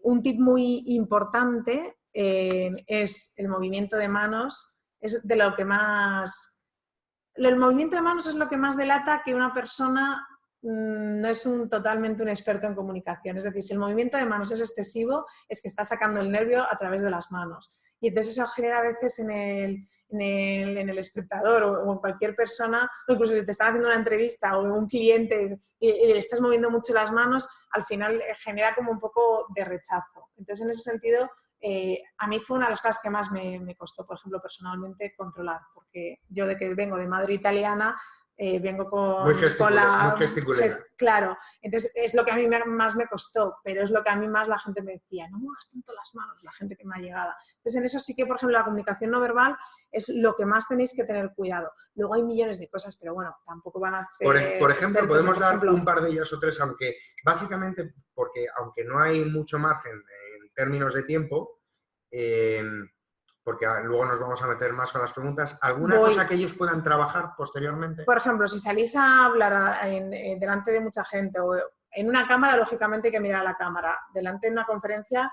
un tip muy importante es el movimiento de manos. Es de lo que más... El movimiento de manos es lo que más delata que una persona no es totalmente un experto en comunicación. Es decir, si el movimiento de manos es excesivo, es que está sacando el nervio a través de las manos. Y entonces eso genera a veces en el espectador o en cualquier persona, o incluso si te están haciendo una entrevista o un cliente y le estás moviendo mucho las manos, al final genera como un poco de rechazo. Entonces, en ese sentido, a mí fue una de las cosas que más me costó, por ejemplo, personalmente, controlar, porque yo de que vengo de madre italiana, vengo con la... Muy gesticulera. Claro, entonces es lo que a mí más me costó, pero es lo que a mí más la gente me decía, no muevas tanto las manos, la gente que me ha llegado. Entonces en eso sí que, por ejemplo, la comunicación no verbal es lo que más tenéis que tener cuidado. Luego hay millones de cosas, pero bueno, tampoco van a ser... Por ejemplo, podemos dar un par de ellas o tres, aunque básicamente, porque aunque no hay mucho margen en términos de tiempo, porque luego nos vamos a meter más con las preguntas, ¿alguna cosa que ellos puedan trabajar posteriormente? Por ejemplo, si salís a hablar delante de mucha gente o en una cámara, lógicamente hay que mirar a la cámara. Delante de una conferencia,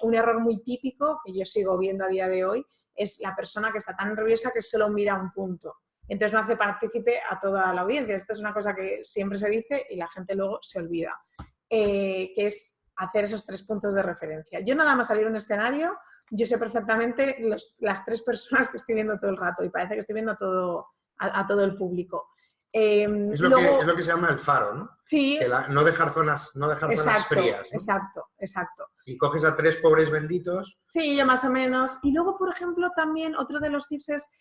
un error muy típico que yo sigo viendo a día de hoy es la persona que está tan nerviosa que solo mira un punto. Entonces no hace partícipe a toda la audiencia. Esta es una cosa que siempre se dice y la gente luego se olvida, que es hacer esos 3 puntos de referencia. Yo nada más salir a un escenario, yo sé perfectamente las 3 personas que estoy viendo todo el rato y parece que estoy viendo a todo el público. Es lo que se llama el faro, ¿no? Sí. Que no dejar zonas frías, ¿no? Exacto. Y coges a 3 pobres benditos. Sí, yo más o menos. Y luego, por ejemplo, también otro de los tips es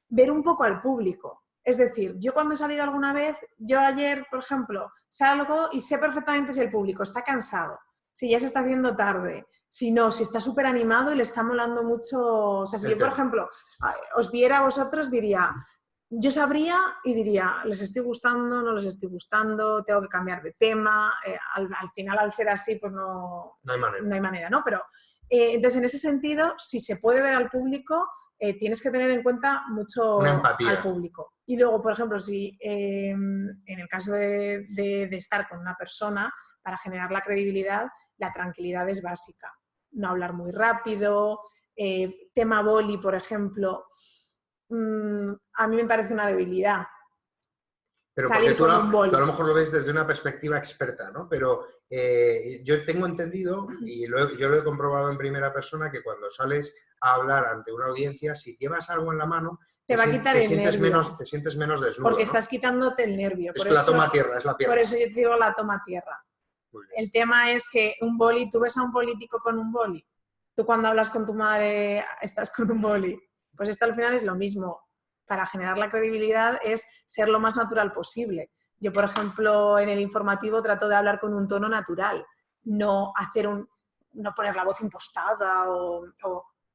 ver un poco al público. Es decir, yo cuando he salido alguna vez, yo ayer, por ejemplo, salgo y sé perfectamente si el público está cansado, si ya se está haciendo tarde, si está súper animado y le está molando mucho. O sea, si yo, por ejemplo, os viera a vosotros, yo sabría y diría, ¿les estoy gustando? ¿No les estoy gustando? ¿Tengo que cambiar de tema? Al final, al ser así, pues no hay manera, ¿no? Pero, entonces, en ese sentido, si se puede ver al público, tienes que tener en cuenta mucho al público. Y luego, por ejemplo, si en el caso de estar con una persona, para generar la credibilidad, la tranquilidad es básica. No hablar muy rápido. Tema boli, por ejemplo, a mí me parece una debilidad. Pero porque tú a lo mejor lo ves desde una perspectiva experta, ¿no? Pero yo tengo entendido, y yo lo he comprobado en primera persona, que cuando sales a hablar ante una audiencia, si llevas algo en la mano, te sientes menos desnudo. Porque ¿no? estás quitándote el nervio. Es la toma tierra, es la pierna. Por eso yo te digo la toma tierra. El tema es que un boli, tú ves a un político con un boli. Tú cuando hablas con tu madre estás con un boli. Pues esto al final es lo mismo. Para generar la credibilidad es ser lo más natural posible. Yo, por ejemplo, en el informativo trato de hablar con un tono natural, no poner la voz impostada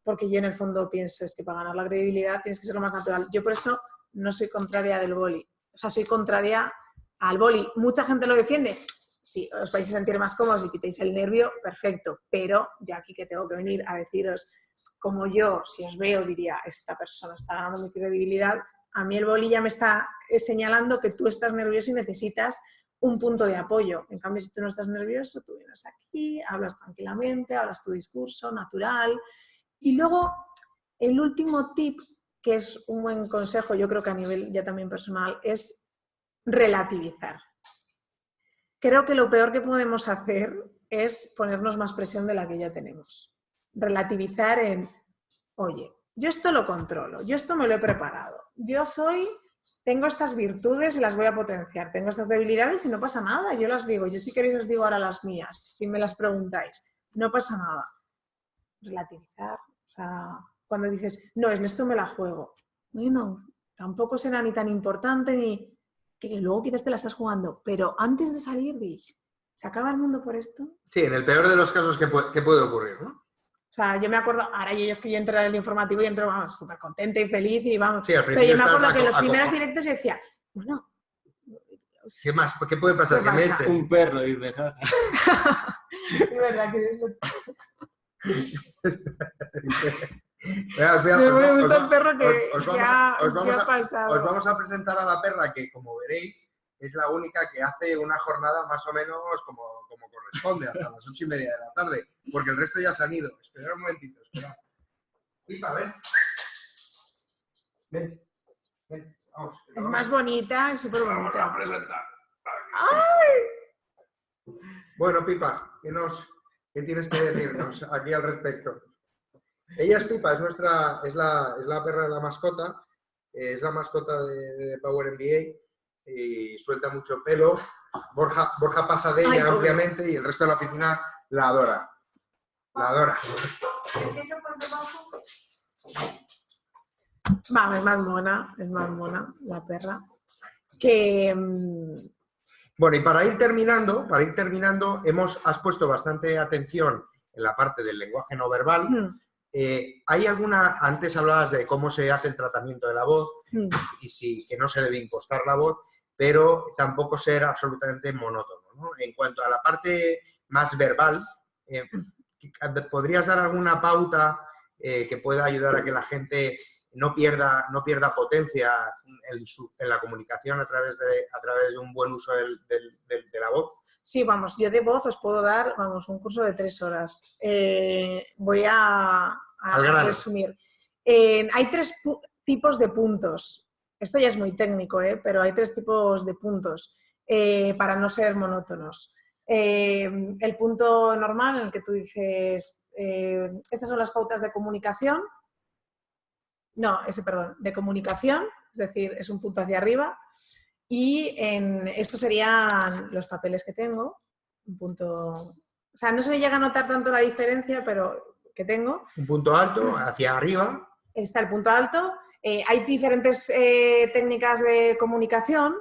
porque yo en el fondo pienso es que para ganar la credibilidad tienes que ser lo más natural. Yo por eso no soy contraria del boli. O sea, soy contraria al boli. Mucha gente lo defiende. Si os vais a sentir más cómodos y quitéis el nervio, perfecto. Pero yo aquí que tengo que venir a deciros, como yo, si os veo, diría, esta persona está ganando mi credibilidad, a mí el boli ya me está señalando que tú estás nervioso y necesitas un punto de apoyo. En cambio, si tú no estás nervioso, tú vienes aquí, hablas tranquilamente, hablas tu discurso natural. Y luego, el último tip, que es un buen consejo, yo creo que a nivel ya también personal, es relativizar. Creo que lo peor que podemos hacer es ponernos más presión de la que ya tenemos. Relativizar en, oye, yo esto lo controlo, yo esto me lo he preparado, yo soy tengo estas virtudes y las voy a potenciar, tengo estas debilidades y no pasa nada, yo las digo, yo si queréis os digo ahora las mías, si me las preguntáis, no pasa nada. Relativizar, o sea, cuando dices, no, en esto me la juego, bueno, tampoco será ni tan importante ni que luego quizás te la estás jugando, pero antes de salir, ¿se acaba el mundo por esto? Sí, en el peor de los casos, ¿qué puede ocurrir, no? O sea, yo me acuerdo, ahora yo es que yo entré en el informativo y entro, vamos, súper contenta y feliz y vamos. Sí, al pero principio yo me acuerdo que en los a primeros directos yo decía, bueno... ¿Qué más? ¿Qué puede pasar? ¿Qué que me pasa? echen. Un perro, dice. Es verdad que... Me gusta el perro que ha pasado. Os vamos a presentar a la perra que, como veréis, es la única que hace una jornada más o menos como corresponde, hasta las 8:30 de la tarde, porque el resto ya se han ido. Esperad un momentito, esperad. Pipa, ven. Ven, vamos. Es más bonita, es súper bonita. Vamos a presentar. ¡Ay! Bueno, Pipa, ¿qué tienes que decirnos aquí al respecto? Ella es Pipa, es la perra de la mascota, es la mascota de Power MBA y suelta mucho pelo. Borja pasa de ella ampliamente y el resto de la oficina la adora. La adora. Vamos, es más mona la perra. Bueno, y para ir terminando, has puesto bastante atención en la parte del lenguaje no verbal. ¿Hay alguna, antes hablabas de cómo se hace el tratamiento de la voz y que no se debe impostar la voz, pero tampoco ser absolutamente monótono, ¿no? En cuanto a la parte más verbal, ¿podrías dar alguna pauta que pueda ayudar a que la gente no pierda potencia en la comunicación a través de un buen uso de la voz? Sí, vamos, yo de voz os puedo dar, un curso de 3 horas. Voy a resumir. Hay 3 tipos de puntos. Esto ya es muy técnico, pero hay 3 tipos de puntos para no ser monótonos. El punto normal en el que tú dices, estas son las pautas de comunicación. De comunicación, es decir, es un punto hacia arriba. Y esto serían los papeles que tengo. Un punto... O sea, no se me llega a notar tanto la diferencia, pero que tengo. Un punto alto, hacia arriba. Está el punto alto. Hay diferentes técnicas de comunicación,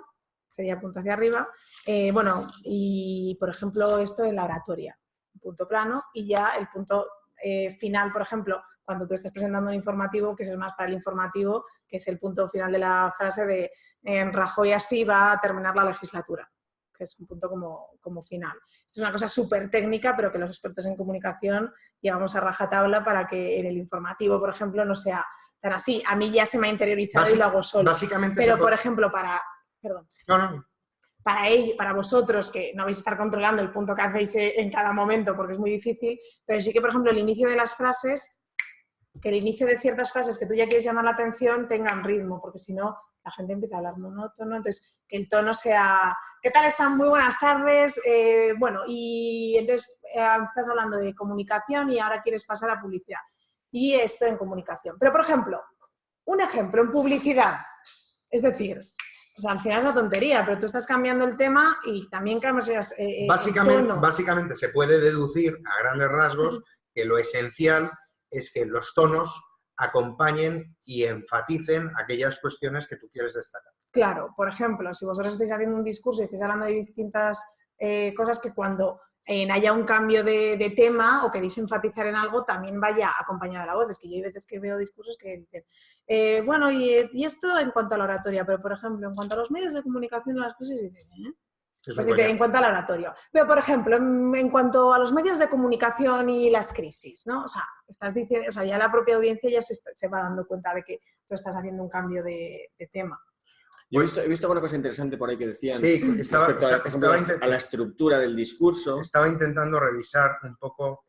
sería punto hacia arriba. Y por ejemplo, esto en la oratoria. Un punto plano y ya el punto final, por ejemplo, cuando tú estás presentando un informativo, que es más para el informativo, que es el punto final de la frase de Rajoy así va a terminar la legislatura, que es un punto como final. Es una cosa súper técnica, pero que los expertos en comunicación llevamos a rajatabla para que en el informativo, por ejemplo, no sea tan así. A mí ya se me ha interiorizado y lo hago solo. Pero, por ejemplo, para vosotros, que no vais a estar controlando el punto que hacéis en cada momento, porque es muy difícil, pero sí que, por ejemplo, el inicio de las frases, que el inicio de ciertas frases que tú ya quieres llamar la atención tengan ritmo, porque si no, la gente empieza a hablar monótono, entonces que el tono sea, ¿qué tal están? Muy buenas tardes, y entonces estás hablando de comunicación y ahora quieres pasar a publicidad. Y esto en comunicación. Pero, por ejemplo, un ejemplo en publicidad, es decir, o sea, al final es una tontería, pero tú estás cambiando el tema y también cambias el tono. Básicamente se puede deducir a grandes rasgos que lo esencial es que los tonos acompañen y enfaticen aquellas cuestiones que tú quieres destacar. Claro, por ejemplo, si vosotros estáis haciendo un discurso y estáis hablando de distintas cosas, que cuando haya un cambio de tema o queréis enfatizar en algo, también vaya acompañada de la voz. Es que yo hay veces que veo discursos que dicen, y esto en cuanto a la oratoria, pero por ejemplo, en cuanto a los medios de comunicación en las crisis, dicen, pues en cuanto al oratorio. Pero, por ejemplo, en cuanto a los medios de comunicación y las crisis, ¿no? O sea, estás diciendo, ya la propia audiencia ya se va dando cuenta de que tú estás haciendo un cambio de tema. Yo he visto una cosa interesante por ahí que decían respecto a la estructura del discurso. Estaba intentando revisar un poco,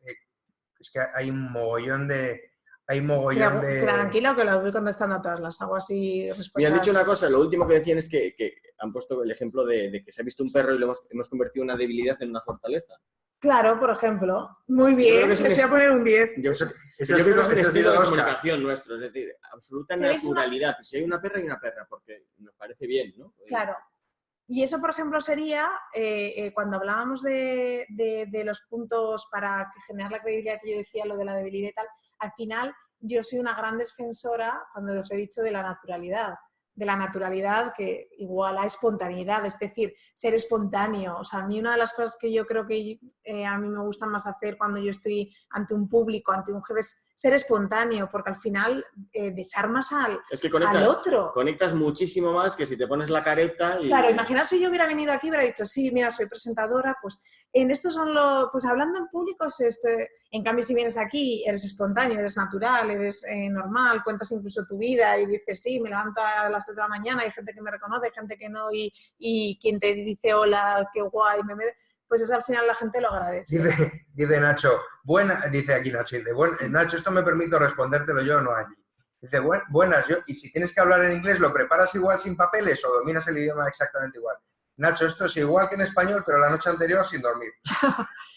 es que hay un mogollón de... Tranquilo, que las voy contestando a todas, las hago así respuestas. Me han dicho una cosa, lo último que decían es que han puesto el ejemplo de que se ha visto un perro y lo hemos convertido una debilidad en una fortaleza. Claro, por ejemplo. Muy bien, les voy a poner un 10. Yo creo que es un estilo de comunicación nuestro, es decir, absoluta naturalidad. Si hay una perra, hay una perra, porque nos parece bien, ¿no? Claro. Y eso, por ejemplo, sería cuando hablábamos de los puntos para generar la credibilidad que yo decía, lo de la debilidad y tal, al final yo soy una gran defensora, cuando os he dicho, de la naturalidad que igual a espontaneidad, es decir, ser espontáneo. O sea, a mí una de las cosas que yo creo que a mí me gusta más hacer cuando yo estoy ante un público, ante un jefe, es ser espontáneo, porque al final desarmas al otro. Conectas muchísimo más que si te pones la careta y... Claro, imagina si yo hubiera venido aquí y hubiera dicho, sí, mira, soy presentadora, pues en estos son los... Pues hablando en público, en cambio si vienes aquí, eres espontáneo, eres natural, eres normal, cuentas incluso tu vida y dices, sí, me levanto a las 3 de la mañana, hay gente que me reconoce, hay gente que no, y quien te dice, hola, qué guay, pues eso al final la gente lo agradece. Dice Nacho, dice aquí Nacho, Nacho, esto me permito respondértelo yo, no allí. Dice, buenas, y si tienes que hablar en inglés, ¿lo preparas igual sin papeles o dominas el idioma exactamente igual? Nacho, esto es igual que en español, pero la noche anterior sin dormir.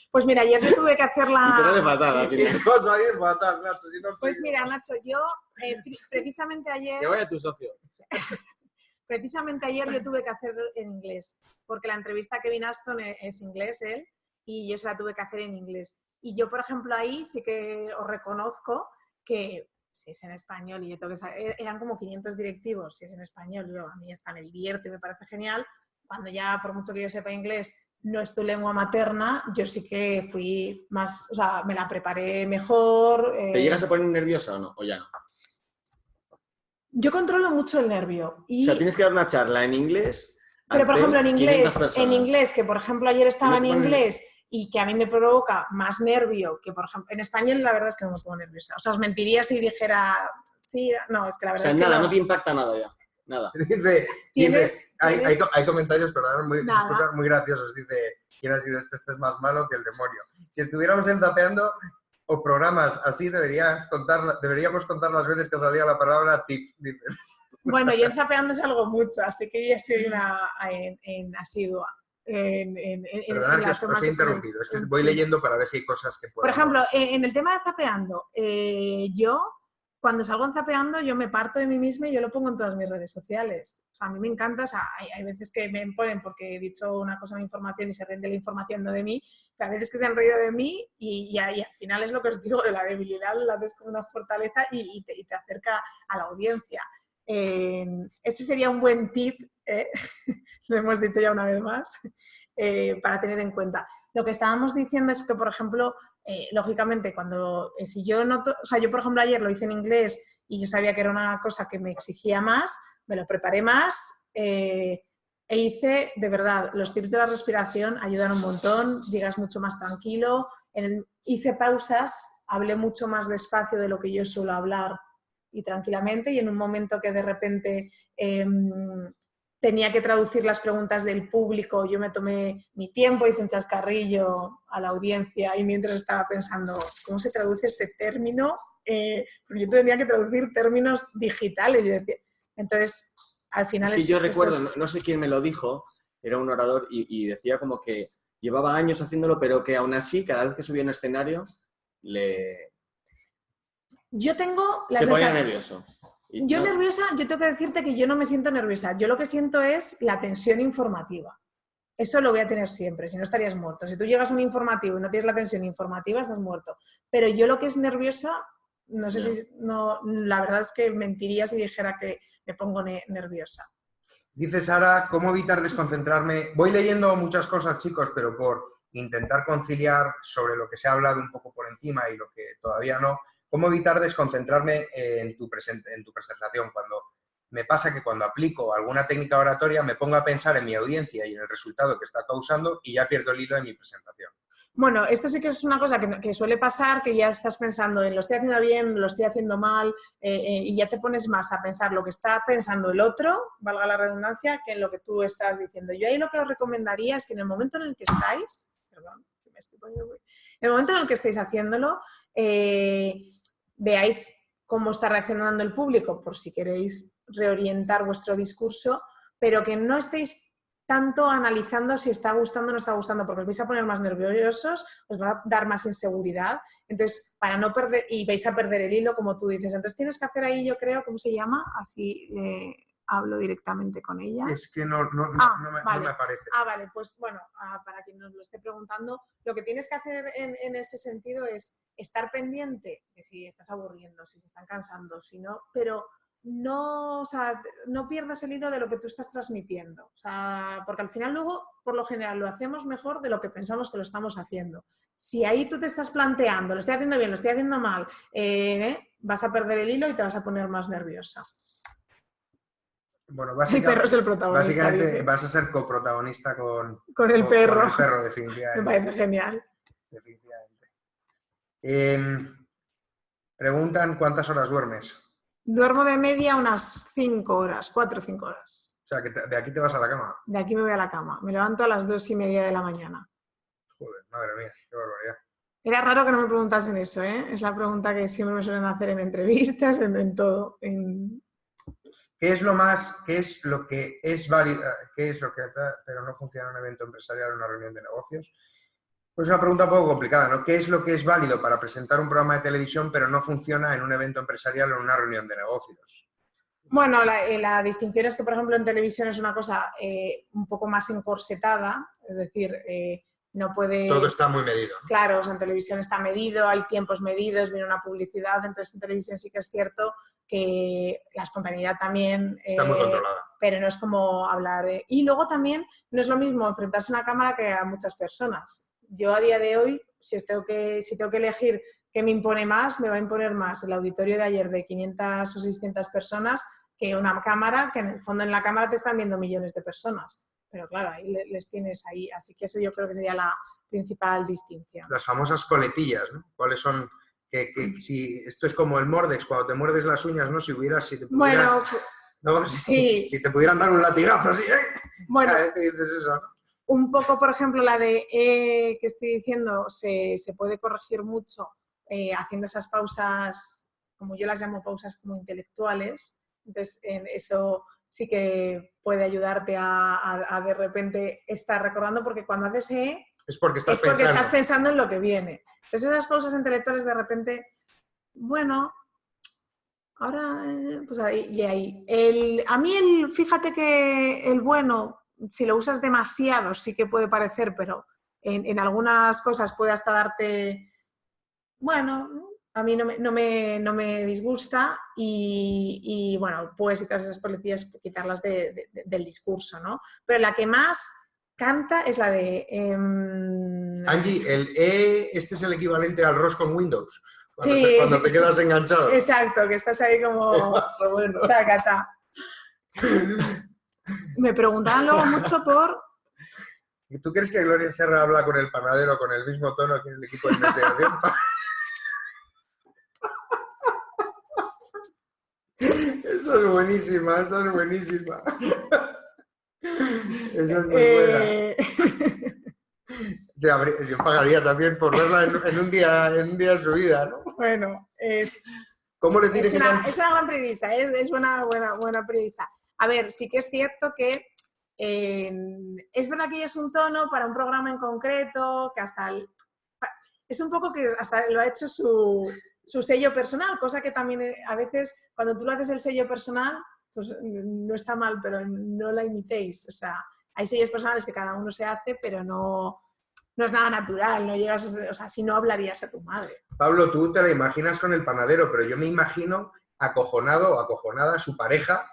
Pues mira, ayer yo tuve que hacer la... Y te sale fatal, Nacho. Pues mira, Nacho, yo precisamente ayer... Que vaya tu socio. Precisamente ayer yo tuve que hacer en inglés, porque la entrevista a Kevin Aston es inglés, él, y yo se la tuve que hacer en inglés. Y yo, por ejemplo, ahí sí que os reconozco que si es en español y yo tengo que saber, eran como 500 directivos, si es en español, a mí hasta me divierte, me parece genial. Cuando ya, por mucho que yo sepa inglés, no es tu lengua materna, yo sí que fui más, o sea, me la preparé mejor. ¿Te llegas a poner nerviosa o no? ¿O ya no? Yo controlo mucho el nervio. O sea, tienes que dar una charla en inglés. Pero, por ejemplo, en inglés, que por ejemplo ayer estaba en inglés y que a mí me provoca más nervio que, por ejemplo, en español la verdad es que no me pongo nerviosa. O sea, os mentiría si dijera, sí, no, es que la verdad es que nada, no te impacta nada ya. Nada. Hay comentarios, perdón, muy graciosos. Dice, ¿quién ha sido este? Este es más malo que el demonio. Si estuviéramos en Zapeando o programas así, deberíamos contar las veces que salía la palabra tip. Dice. Bueno, yo en Zapeando salgo mucho, así que ya soy una asidua. Perdona que os he interrumpido, es que voy leyendo para ver si hay cosas que puedo... Por ejemplo, en el tema de Zapeando, yo... Cuando salgo en Zapeando, yo me parto de mí misma y yo lo pongo en todas mis redes sociales. O sea, a mí me encanta, o sea, hay veces que me ponen porque he dicho una cosa de información y se ríen de la información, no de mí, pero a veces que se han reído de mí y al final es lo que os digo de la debilidad, la ves como una fortaleza y te acerca a la audiencia. Ese sería un buen tip, lo hemos dicho ya una vez más, para tener en cuenta. Lo que estábamos diciendo es que, por ejemplo, lógicamente, si yo noto, o sea, yo por ejemplo ayer lo hice en inglés y yo sabía que era una cosa que me exigía más, me lo preparé más e hice, de verdad, los tips de la respiración ayudan un montón, digas mucho más tranquilo, hice pausas, hablé mucho más despacio de lo que yo suelo hablar y tranquilamente, y en un momento que de repente tenía que traducir las preguntas del público, yo me tomé mi tiempo, hice un chascarrillo a la audiencia y mientras estaba pensando, ¿cómo se traduce este término? Porque yo tenía que traducir términos digitales. Yo decía. Entonces, al final... Es que yo recuerdo, no sé quién me lo dijo, era un orador y decía como que llevaba años haciéndolo, pero que aún así, cada vez que subía a un escenario, Yo tengo... Se ponía nervioso. Yo nerviosa, yo tengo que decirte que yo no me siento nerviosa. Yo lo que siento es la tensión informativa. Eso lo voy a tener siempre, si no estarías muerto. Si tú llegas a un informativo y no tienes la tensión informativa, estás muerto. Pero yo lo que es nerviosa, no sé si... No, la verdad es que mentiría si dijera que me pongo nerviosa. Dice Sara, ¿cómo evitar desconcentrarme? Voy leyendo muchas cosas, chicos, pero por intentar conciliar sobre lo que se ha hablado un poco por encima y lo que todavía no. ¿Cómo evitar desconcentrarme en tu presentación? Cuando me pasa que cuando aplico alguna técnica oratoria me pongo a pensar en mi audiencia y en el resultado que está causando y ya pierdo el hilo de mi presentación. Bueno, esto sí que es una cosa que suele pasar, que ya estás pensando en lo estoy haciendo bien, lo estoy haciendo mal, y ya te pones más a pensar lo que está pensando el otro, valga la redundancia, que en lo que tú estás diciendo. Yo ahí lo que os recomendaría es que en el momento en el que estáis, perdón, que me estoy poniendo muy... En el momento en el que estéis haciéndolo, veáis cómo está reaccionando el público, por si queréis reorientar vuestro discurso, pero que no estéis tanto analizando si está gustando o no está gustando, porque os vais a poner más nerviosos, os va a dar más inseguridad, entonces para no perder, y vais a perder el hilo, como tú dices. Entonces tienes que hacer ahí, yo creo, ¿cómo se llama? Así le hablo directamente con ella. Es que no me aparece. Vale, pues bueno, para quien nos lo esté preguntando, lo que tienes que hacer en ese sentido es estar pendiente de si estás aburriendo, si se están cansando, si no, pero no, o sea, no pierdas el hilo de lo que tú estás transmitiendo. O sea, porque al final luego, por lo general, lo hacemos mejor de lo que pensamos que lo estamos haciendo. Si ahí tú te estás planteando, lo estoy haciendo bien, lo estoy haciendo mal, vas a perder el hilo y te vas a poner más nerviosa. Bueno, el perro es el protagonista. Básicamente vas a ser coprotagonista con el perro. Con el perro, definitivamente. Me parece genial. Definitivamente. Preguntan ¿cuántas horas duermes? Duermo de media unas 5 horas, 4 o 5 horas. O sea, que de aquí te vas a la cama. De aquí me voy a la cama. Me levanto a las 2:30 de la mañana. Joder, madre mía, qué barbaridad. Era raro que no me preguntasen eso, ¿eh? Es la pregunta que siempre me suelen hacer en entrevistas, en todo. ¿Qué es lo que es válido, pero no funciona en un evento empresarial o una reunión de negocios? Pues es una pregunta un poco complicada, ¿no? ¿Qué es lo que es válido para presentar un programa de televisión pero no funciona en un evento empresarial o en una reunión de negocios? Bueno, la distinción es que, por ejemplo, en televisión es una cosa un poco más encorsetada, es decir, no puedes... Todo está muy medido, ¿no? Claro, o sea, en televisión está medido, hay tiempos medidos, viene una publicidad, entonces en televisión sí que es cierto que la espontaneidad también... Está muy controlada. Pero no es como hablar... Y luego también no es lo mismo enfrentarse a una cámara que a muchas personas. Yo a día de hoy, si tengo que elegir qué me impone más, me va a imponer más el auditorio de ayer de 500 o 600 personas que una cámara, que en el fondo en la cámara te están viendo millones de personas. Pero claro, ahí les tienes ahí. Así que eso yo creo que sería la principal distinción. Las famosas coletillas, ¿no? ¿Cuáles son? Si esto es como el Mordex, cuando te muerdes las uñas, ¿no? Si te pudieras, bueno, ¿no? Sí. Si te pudieran dar un latigazo así, bueno, dices eso, ¿no? Un poco, por ejemplo, la de que estoy diciendo, se puede corregir mucho haciendo esas pausas, como yo las llamo pausas como intelectuales. Entonces, eso sí que puede ayudarte a de repente estar recordando, porque cuando haces es porque estás pensando en lo que viene. Entonces, esas pausas intelectuales de repente, bueno, ahora, pues ahí. Fíjate que el bueno, si lo usas demasiado, sí que puede parecer, pero en algunas cosas puede hasta darte, bueno, a mí no me disgusta y bueno, puedes quitar esas coletillas, quitarlas del discurso, ¿no? Pero la que más canta es la de... Angie, este es el equivalente al ROS con Windows. Cuando te quedas enganchado. Exacto, que estás ahí como... Más o menos. Tacata. Me preguntaban luego mucho por... ¿Y tú crees que Gloria Serra habla con el panadero con el mismo tono que el equipo de investigación? Esa es buenísima, esa es buenísima. Esa es muy buena. Yo pagaría también por verla en un día de su vida, ¿no? Bueno, ¿Cómo le tienes es una gran periodista, es buena periodista. A ver, sí que es cierto que es verdad que ella es un tono para un programa en concreto, que es un poco que hasta lo ha hecho su sello personal, cosa que también a veces cuando tú lo haces el sello personal, pues no está mal, pero no la imitéis. O sea, hay sellos personales que cada uno se hace, pero no es nada natural, no llegas o sea, si no hablarías a tu madre. Pablo, tú te la imaginas con el panadero, pero yo me imagino acojonado o acojonada a su pareja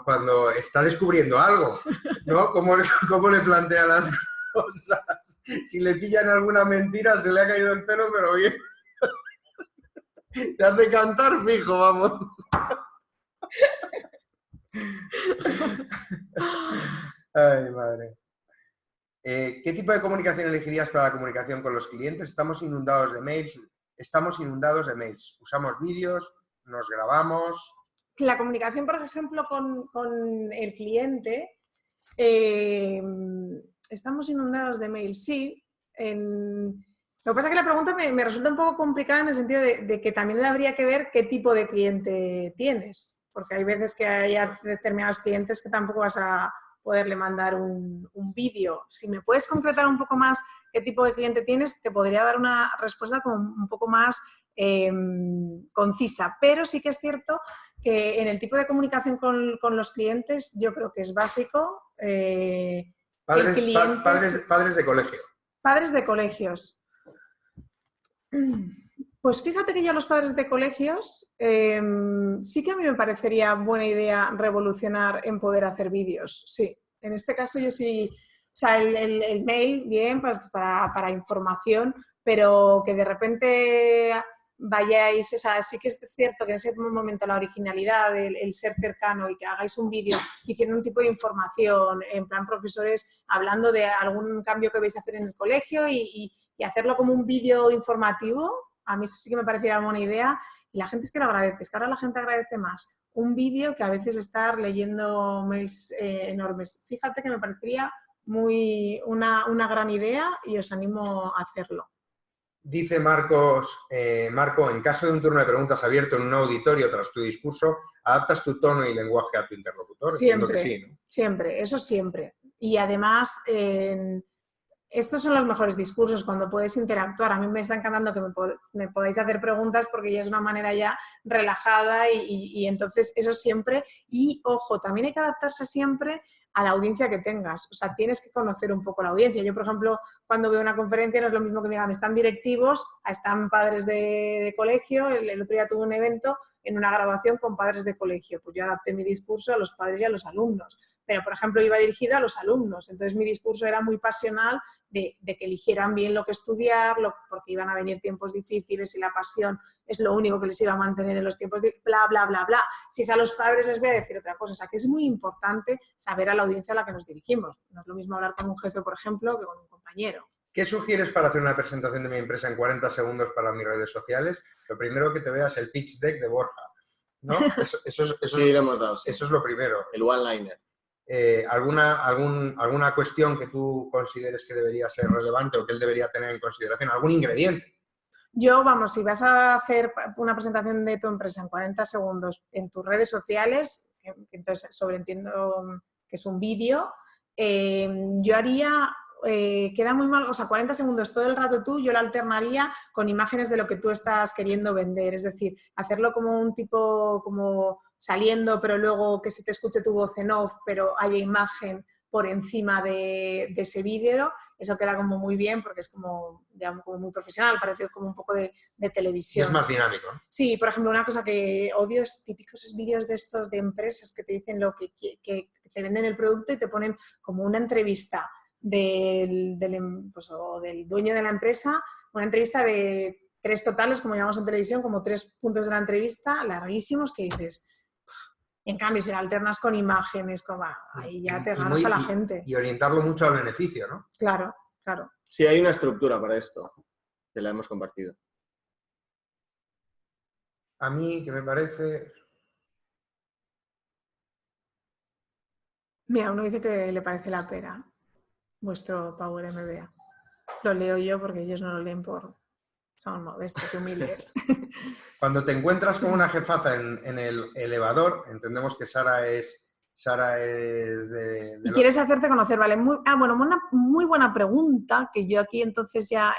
cuando está descubriendo algo, ¿no? ¿Cómo le plantea las cosas? Si le pillan alguna mentira, se le ha caído el pelo, pero bien. Te hace cantar fijo, vamos. Ay, madre. ¿Qué tipo de comunicación elegirías para la comunicación con los clientes? Estamos inundados de mails. Usamos vídeos, nos grabamos. La comunicación, por ejemplo, con el cliente, estamos inundados de mails, sí. Lo que pasa es que la pregunta me resulta un poco complicada en el sentido de que también habría que ver qué tipo de cliente tienes, porque hay veces que hay determinados clientes que tampoco vas a poderle mandar un vídeo. Si me puedes concretar un poco más qué tipo de cliente tienes, te podría dar una respuesta como un poco más concisa. Pero sí que es cierto que en el tipo de comunicación con los clientes yo creo que es básico padres de colegio. Padres de colegios. Pues fíjate que ya los padres de colegios sí que a mí me parecería buena idea revolucionar en poder hacer vídeos. Sí, en este caso yo sí, o sea, el mail bien para información, pero que de repente vayáis, o sea, sí que es cierto que en ese momento la originalidad, el ser cercano y que hagáis un vídeo diciendo un tipo de información, en plan profesores hablando de algún cambio que vais a hacer en el colegio y hacerlo como un vídeo informativo, a mí eso sí que me pareciera buena idea y la gente es que lo agradece, es que ahora la gente agradece más un vídeo que a veces estar leyendo mails enormes. Fíjate que me parecería una gran idea y os animo a hacerlo. Dice Marco, en caso de un turno de preguntas abierto en un auditorio tras tu discurso, ¿adaptas tu tono y lenguaje a tu interlocutor? Siempre, que sí, ¿no? Siempre, eso siempre. Y además, estos son los mejores discursos, cuando puedes interactuar. A mí me está encantando que me podáis hacer preguntas porque ya es una manera ya relajada y entonces eso siempre. Y ojo, también hay que adaptarse siempre a la audiencia que tengas. O sea, tienes que conocer un poco la audiencia. Yo, por ejemplo, cuando veo una conferencia no es lo mismo que me digan, están directivos, están padres de colegio. El otro día tuve un evento en una graduación con padres de colegio. Pues yo adapté mi discurso a los padres y a los alumnos. Pero, por ejemplo, iba dirigido a los alumnos. Entonces, mi discurso era muy pasional de que eligieran bien lo que estudiar, porque iban a venir tiempos difíciles y la pasión es lo único que les iba a mantener en los tiempos de bla, bla, bla, bla. Si es a los padres les voy a decir otra cosa. O sea, que es muy importante saber a la audiencia a la que nos dirigimos. No es lo mismo hablar con un jefe, por ejemplo, que con un compañero. ¿Qué sugieres para hacer una presentación de mi empresa en 40 segundos para mis redes sociales? Lo primero que te veas el pitch deck de Borja, ¿no? Sí, lo hemos dado. Sí. Eso es lo primero. El one-liner. ¿Alguna cuestión que tú consideres que debería ser relevante o que él debería tener en consideración? ¿Algún ingrediente? Yo, vamos, si vas a hacer una presentación de tu empresa en 40 segundos en tus redes sociales, que entonces sobreentiendo que es un vídeo, yo haría, queda muy mal, o sea, 40 segundos todo el rato tú, yo lo alternaría con imágenes de lo que tú estás queriendo vender, es decir, hacerlo como un tipo, como saliendo, pero luego que se te escuche tu voz en off, pero haya imagen por encima de ese vídeo. Eso queda como muy bien porque es como muy profesional, parece como un poco de televisión. Y es más dinámico. Sí, por ejemplo, una cosa que odio es típicos vídeos de estos de empresas que te dicen que te venden el producto y te ponen como una entrevista del dueño de la empresa, una entrevista de 3 totales, como llamamos en televisión, como 3 puntos de la entrevista, larguísimos, que dices... En cambio, si la alternas con imágenes, ahí ya te ganas a la gente. Y orientarlo mucho al beneficio, ¿no? Claro, claro. Sí, hay una estructura para esto, que la hemos compartido. A mí, que me parece... Mira, uno dice que le parece la pera, vuestro Power MBA. Lo leo yo porque ellos no lo leen son modestos y humildes. Cuando te encuentras con una jefaza en el elevador, entendemos que Sara es y quieres hacerte conocer, ¿vale? Una muy buena pregunta, que yo aquí entonces ya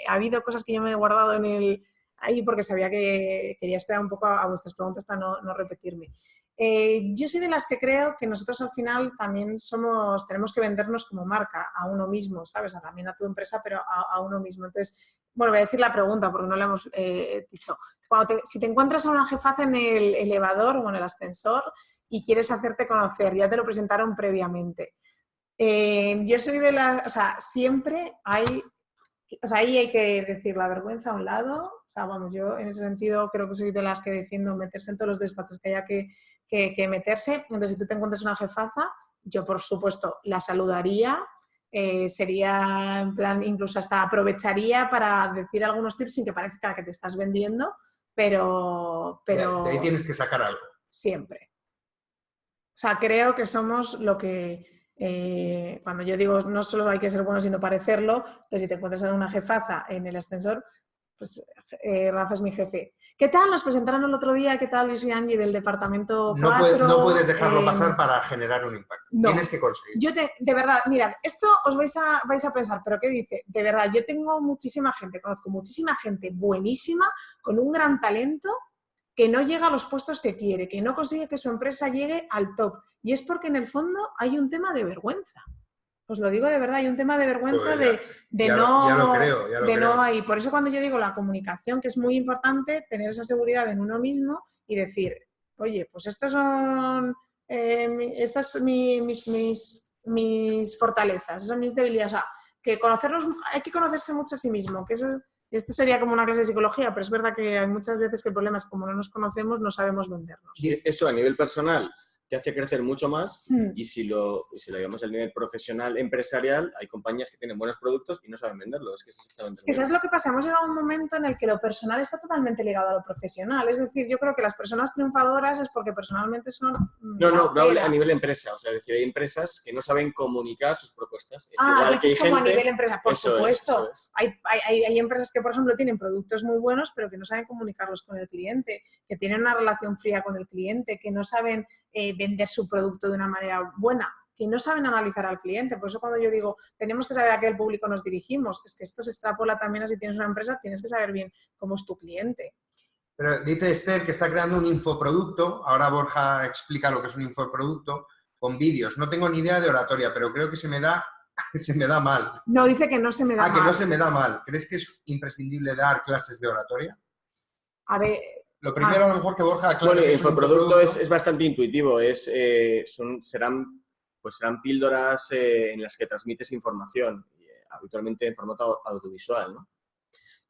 ha habido cosas que yo me he guardado ahí porque sabía que quería esperar un poco a vuestras preguntas para no repetirme. Yo soy de las que creo que nosotros al final también tenemos que vendernos como marca a uno mismo, ¿sabes? También a tu empresa, pero a uno mismo. Entonces, bueno, voy a decir la pregunta porque no la hemos dicho. Si te encuentras a una jefaza en el elevador o en el ascensor y quieres hacerte conocer, ya te lo presentaron previamente. Yo soy de las... O sea, siempre hay... O sea, ahí hay que decir la vergüenza a un lado. O sea, vamos, yo en ese sentido creo que soy de las que defiendo meterse en todos los despachos que haya que meterse. Entonces, si tú te encuentras una jefaza, yo por supuesto la saludaría. Sería en plan, incluso hasta aprovecharía para decir algunos tips sin que parezca que te estás vendiendo, pero... De ahí tienes que sacar algo. Siempre. O sea, creo que somos lo que... cuando yo digo no solo hay que ser bueno sino parecerlo, entonces si te encuentras a una jefaza en el ascensor, pues Rafa es mi jefe. ¿Qué tal? Nos presentaron el otro día, ¿qué tal? Yo soy Angie del departamento 4. No puedes dejarlo pasar para generar un impacto. No. Tienes que conseguir. De verdad, mirad, esto os vais a pensar, ¿pero qué dice? De verdad, yo tengo muchísima gente, conozco muchísima gente buenísima, con un gran talento, que no llega a los puestos que quiere, que no consigue que su empresa llegue al top. Y es porque en el fondo hay un tema de vergüenza. Os lo digo de verdad, hay un tema de vergüenza Pues ya lo creo. hay. Por eso cuando yo digo la comunicación, que es muy importante, tener esa seguridad en uno mismo y decir, oye, pues estas son mis fortalezas, esas son mis debilidades. O sea, que hay que conocerse mucho a sí mismo, que esto sería como una clase de psicología, pero es verdad que hay muchas veces que el problema es que como no nos conocemos, no sabemos vendernos. Y eso a nivel personal te hace crecer mucho más y si lo llevamos al nivel profesional, empresarial, hay compañías que tienen buenos productos y no saben venderlos. Es que ¿sabes lo que pasa? Hemos llegado a un momento en el que lo personal está totalmente ligado a lo profesional. Es decir, yo creo que las personas triunfadoras es porque personalmente son... No, a nivel empresa. O sea, es decir, hay empresas que no saben comunicar sus propuestas. Es igual que hay como gente... a nivel empresa, por supuesto. Es. Hay empresas que, por ejemplo, tienen productos muy buenos, pero que no saben comunicarlos con el cliente, que tienen una relación fría con el cliente, que no saben vender su producto de una manera buena, que no saben analizar al cliente. Por eso cuando yo digo, tenemos que saber a qué público nos dirigimos, es que esto se extrapola también a si tienes una empresa, tienes que saber bien cómo es tu cliente. Pero dice Esther que está creando un infoproducto, ahora Borja explica lo que es un infoproducto, con vídeos. No tengo ni idea de oratoria, pero creo que se me da mal. No, dice que no se me da mal. Que no se me da mal. ¿Crees que es imprescindible dar clases de oratoria? A ver... Lo primero, a lo mejor que Borja aclare. Bueno, el infoproducto es bastante intuitivo. Serán píldoras en las que transmites información, habitualmente en formato audiovisual, ¿no?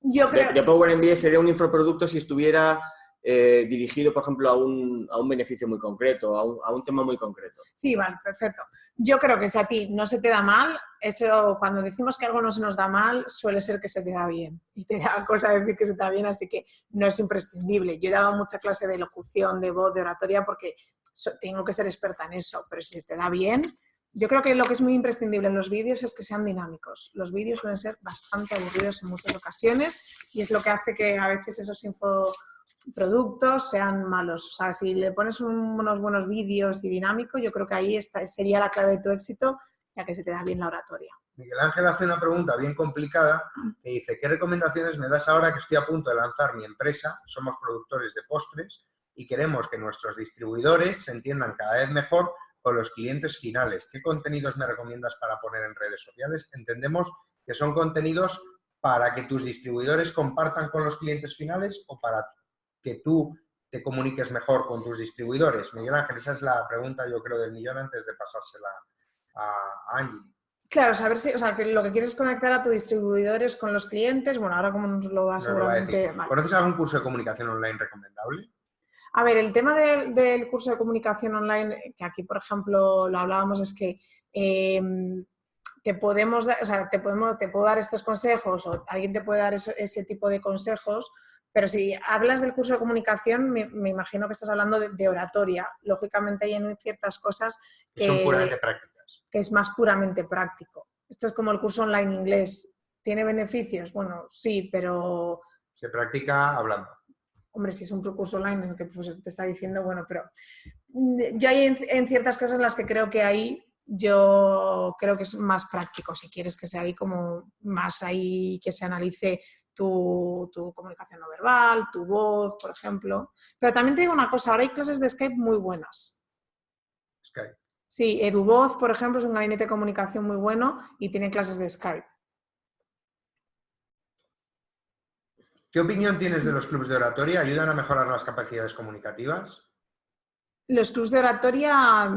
Yo creo... De Power MBA sería un infoproducto si estuviera dirigido, por ejemplo, a un beneficio muy concreto, a un tema muy concreto. Sí, vale, perfecto. Yo creo que si a ti no se te da mal, eso cuando decimos que algo no se nos da mal, suele ser que se te da bien. Y te da cosa decir que se te da bien, así que no es imprescindible. Yo he dado mucha clase de locución, de voz, de oratoria, porque tengo que ser experta en eso, pero si te da bien... Yo creo que lo que es muy imprescindible en los vídeos es que sean dinámicos. Los vídeos suelen ser bastante aburridos en muchas ocasiones y es lo que hace que a veces esos infoproductos sean malos. O sea, si le pones unos buenos vídeos y dinámico, yo creo que ahí sería la clave de tu éxito, ya que se te da bien la oratoria. Miguel Ángel hace una pregunta bien complicada que dice, ¿qué recomendaciones me das ahora que estoy a punto de lanzar mi empresa? Somos productores de postres y queremos que nuestros distribuidores se entiendan cada vez mejor con los clientes finales. ¿Qué contenidos me recomiendas para poner en redes sociales? Entendemos que son contenidos para que tus distribuidores compartan con los clientes finales o para que tú te comuniques mejor con tus distribuidores. Miguel Ángel, esa es la pregunta, yo creo, del millón antes de pasársela a Angie. Claro, saber si, o sea, que lo que quieres es conectar a tus distribuidores con los clientes. Bueno, ahora como nos lo va seguramente... Vale. ¿Conoces algún curso de comunicación online recomendable? A ver, el tema del curso de comunicación online, que aquí, por ejemplo, lo hablábamos, es que te puedo dar estos consejos o alguien te puede dar ese tipo de consejos, pero si hablas del curso de comunicación, me imagino que estás hablando de oratoria. Lógicamente hay en ciertas cosas que son puramente prácticas. Que es más puramente práctico. Esto es como el curso online inglés. ¿Tiene beneficios? Bueno, sí, pero... Se practica hablando. Hombre, si es un curso online en el que pues, te está diciendo, bueno, pero yo hay en ciertas cosas en las que creo que ahí, yo creo que es más práctico, si quieres que sea ahí como más ahí, que se analice tu comunicación no verbal, tu voz, por ejemplo. Pero también te digo una cosa, ahora hay clases de Skype muy buenas. Skype. Sí, EduVoz, por ejemplo, es un gabinete de comunicación muy bueno y tiene clases de Skype. ¿Qué opinión tienes de los clubes de oratoria? ¿Ayudan a mejorar las capacidades comunicativas? Los clubes de oratoria,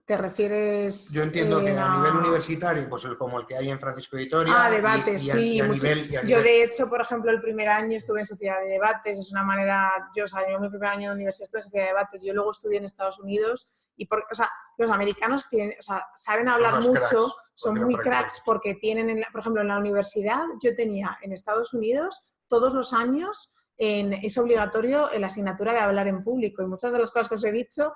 ¿te refieres? Yo entiendo que a nivel universitario, pues como el que hay en Francisco de Vitoria. Debates, sí. Yo, de hecho, por ejemplo, el primer año estuve en sociedad de debates, es una manera, yo mi primer año de universidad estuve en sociedad de debates, yo luego estudié en Estados Unidos y los americanos saben hablar mucho, son muy cracks porque tienen, por ejemplo, en la universidad, yo tenía en Estados Unidos todos los años es obligatorio la asignatura de hablar en público y muchas de las cosas que os he dicho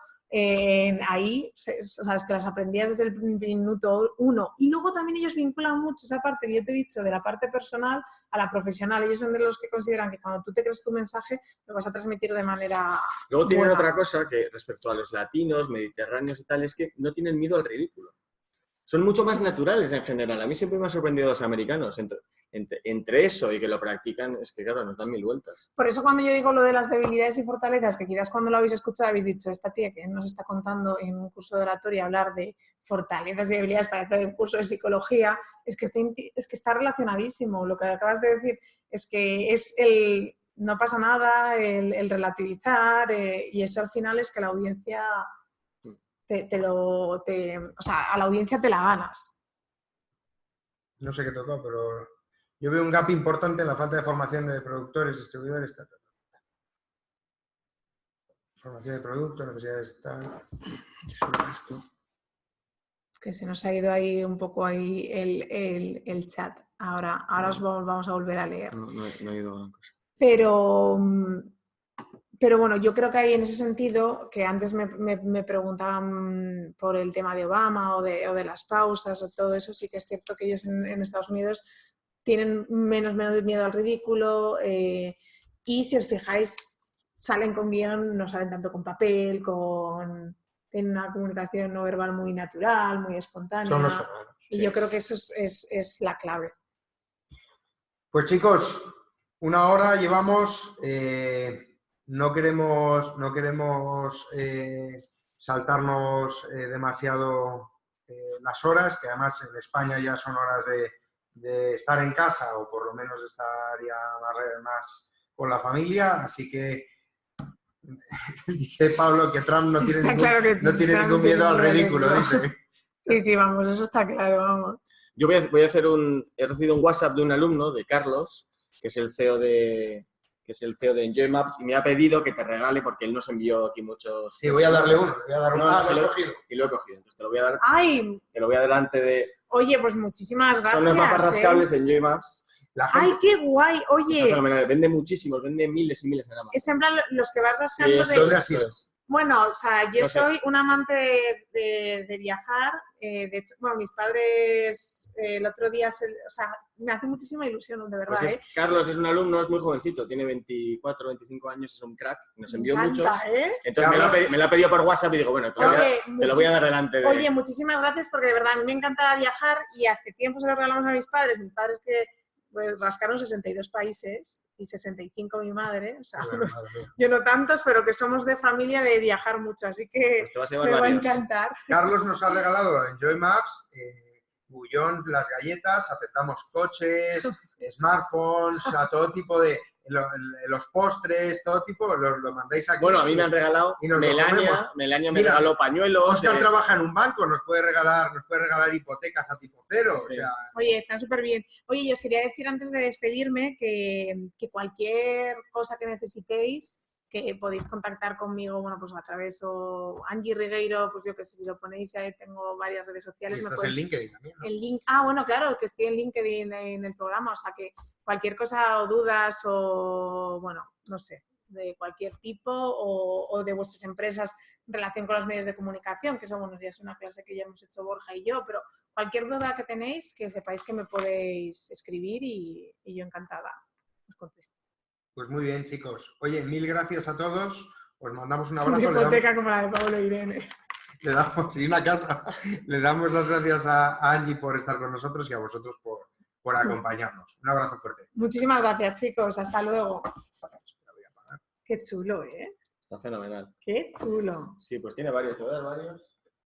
ahí, o sea, es que las aprendías desde el minuto 1. Y luego también ellos vinculan mucho esa parte que yo te he dicho, de la parte personal a la profesional. Ellos son de los que consideran que cuando tú te crees tu mensaje, lo vas a transmitir de manera Luego tienen buena. otra cosa que respecto a los latinos, mediterráneos y tal, es que no tienen miedo al ridículo. Son mucho más naturales en general. A mí siempre me ha sorprendido los americanos. Entre eso y que lo practican, es que claro, nos dan mil vueltas. Por eso cuando yo digo lo de las debilidades y fortalezas, que quizás cuando lo habéis escuchado habéis dicho, esta tía que nos está contando en un curso de oratoria hablar de fortalezas y debilidades para hacer un curso de psicología, es que está relacionadísimo. Lo que acabas de decir es que es el no pasa nada, el relativizar, y eso al final es que la audiencia o sea, a la audiencia te la ganas. No sé qué tocó, pero yo veo un gap importante en la falta de formación de productores, distribuidores, tal. Formación de productos, necesidades, tal. Es que se nos ha ido ahí un poco ahí el chat. Ahora os vamos a volver a leer. No ha ido gran cosa. Pero bueno, yo creo que ahí en ese sentido, que antes me preguntaban por el tema de Obama o de las pausas o todo eso, sí que es cierto que ellos en Estados Unidos tienen menos miedo al ridículo, y si os fijáis, salen con guión, no salen tanto con papel, tienen una comunicación no verbal muy natural, muy espontánea. Son los hermanos. Y yo creo que eso es la clave. Pues chicos, 1 hora llevamos. No queremos saltarnos demasiado las horas, que además en España ya son horas de estar en casa, o por lo menos de estar ya más con la familia, así que dice Pablo que Trump no tiene ningún miedo al ridículo, dice. Sí, vamos, eso está claro, vamos. Yo voy a hacer he recibido un WhatsApp de un alumno, de Carlos, que es el CEO de Enjoy Maps, y me ha pedido que te regale, porque él nos envió aquí muchos... Sí, voy a darle uno. ¿Lo has cogido? Y lo he cogido, entonces te lo voy a dar. ¡Ay! Te lo voy a dar delante de... Oye, pues muchísimas gracias. Son los mapas rascables de Enjoy Maps. ¡Ay, qué guay! Oye, vende muchísimos, vende miles y miles en Amazon. es en plan los que vas rascando Sí, Bueno, o sea, yo soy un amante de viajar. De hecho, bueno, mis padres el otro día, o sea, me hace muchísima ilusión, de verdad. Pues Carlos es un alumno, es muy jovencito, tiene 24, 25 años, es un crack, nos envió muchos. Entonces me lo ha pedido por WhatsApp y digo, bueno, te lo voy a dar delante de... Oye, muchísimas gracias, porque de verdad a mí me encanta viajar y hace tiempo se lo regalamos a mis padres que pues rascaron 62 países y 65 mi madre, o sea, yo no tantos, pero que somos de familia de viajar mucho, así que pues me va a encantar. Carlos nos ha regalado Enjoy Maps, Bullón, las galletas, aceptamos coches, smartphones, a todo tipo de... Los postres, todo tipo, lo mandáis aquí. Bueno, a mí me han regalado Melania me regaló pañuelos. Oscar trabaja en un banco, nos puede regalar hipotecas a tipo cero. Sí. O sea... Oye, está súper bien. Oye, yo os quería decir antes de despedirme que cualquier cosa que necesitéis, que podéis contactar conmigo, bueno, pues a través o Angie Rigueiro, pues yo que sé, si lo ponéis ahí, tengo varias redes sociales. Y estás en LinkedIn también, ¿no? Bueno, claro, que estoy en LinkedIn en el programa, o sea que cualquier cosa o dudas o, bueno, no sé, de cualquier tipo o de vuestras empresas en relación con los medios de comunicación, que eso, bueno, ya es una clase que ya hemos hecho Borja y yo, pero cualquier duda que tenéis, que sepáis que me podéis escribir y yo encantada os contesto. Pues muy bien, chicos. Oye, mil gracias a todos. Os mandamos un abrazo. Una hipoteca como la de Pablo Irene. Y una casa. Le damos las gracias a Angie por estar con nosotros y a vosotros por acompañarnos. Un abrazo fuerte. Muchísimas gracias, chicos. Hasta luego. Qué chulo, ¿eh? Está fenomenal. Qué chulo. Sí, pues tiene varios. ¿Te voy a dar varios?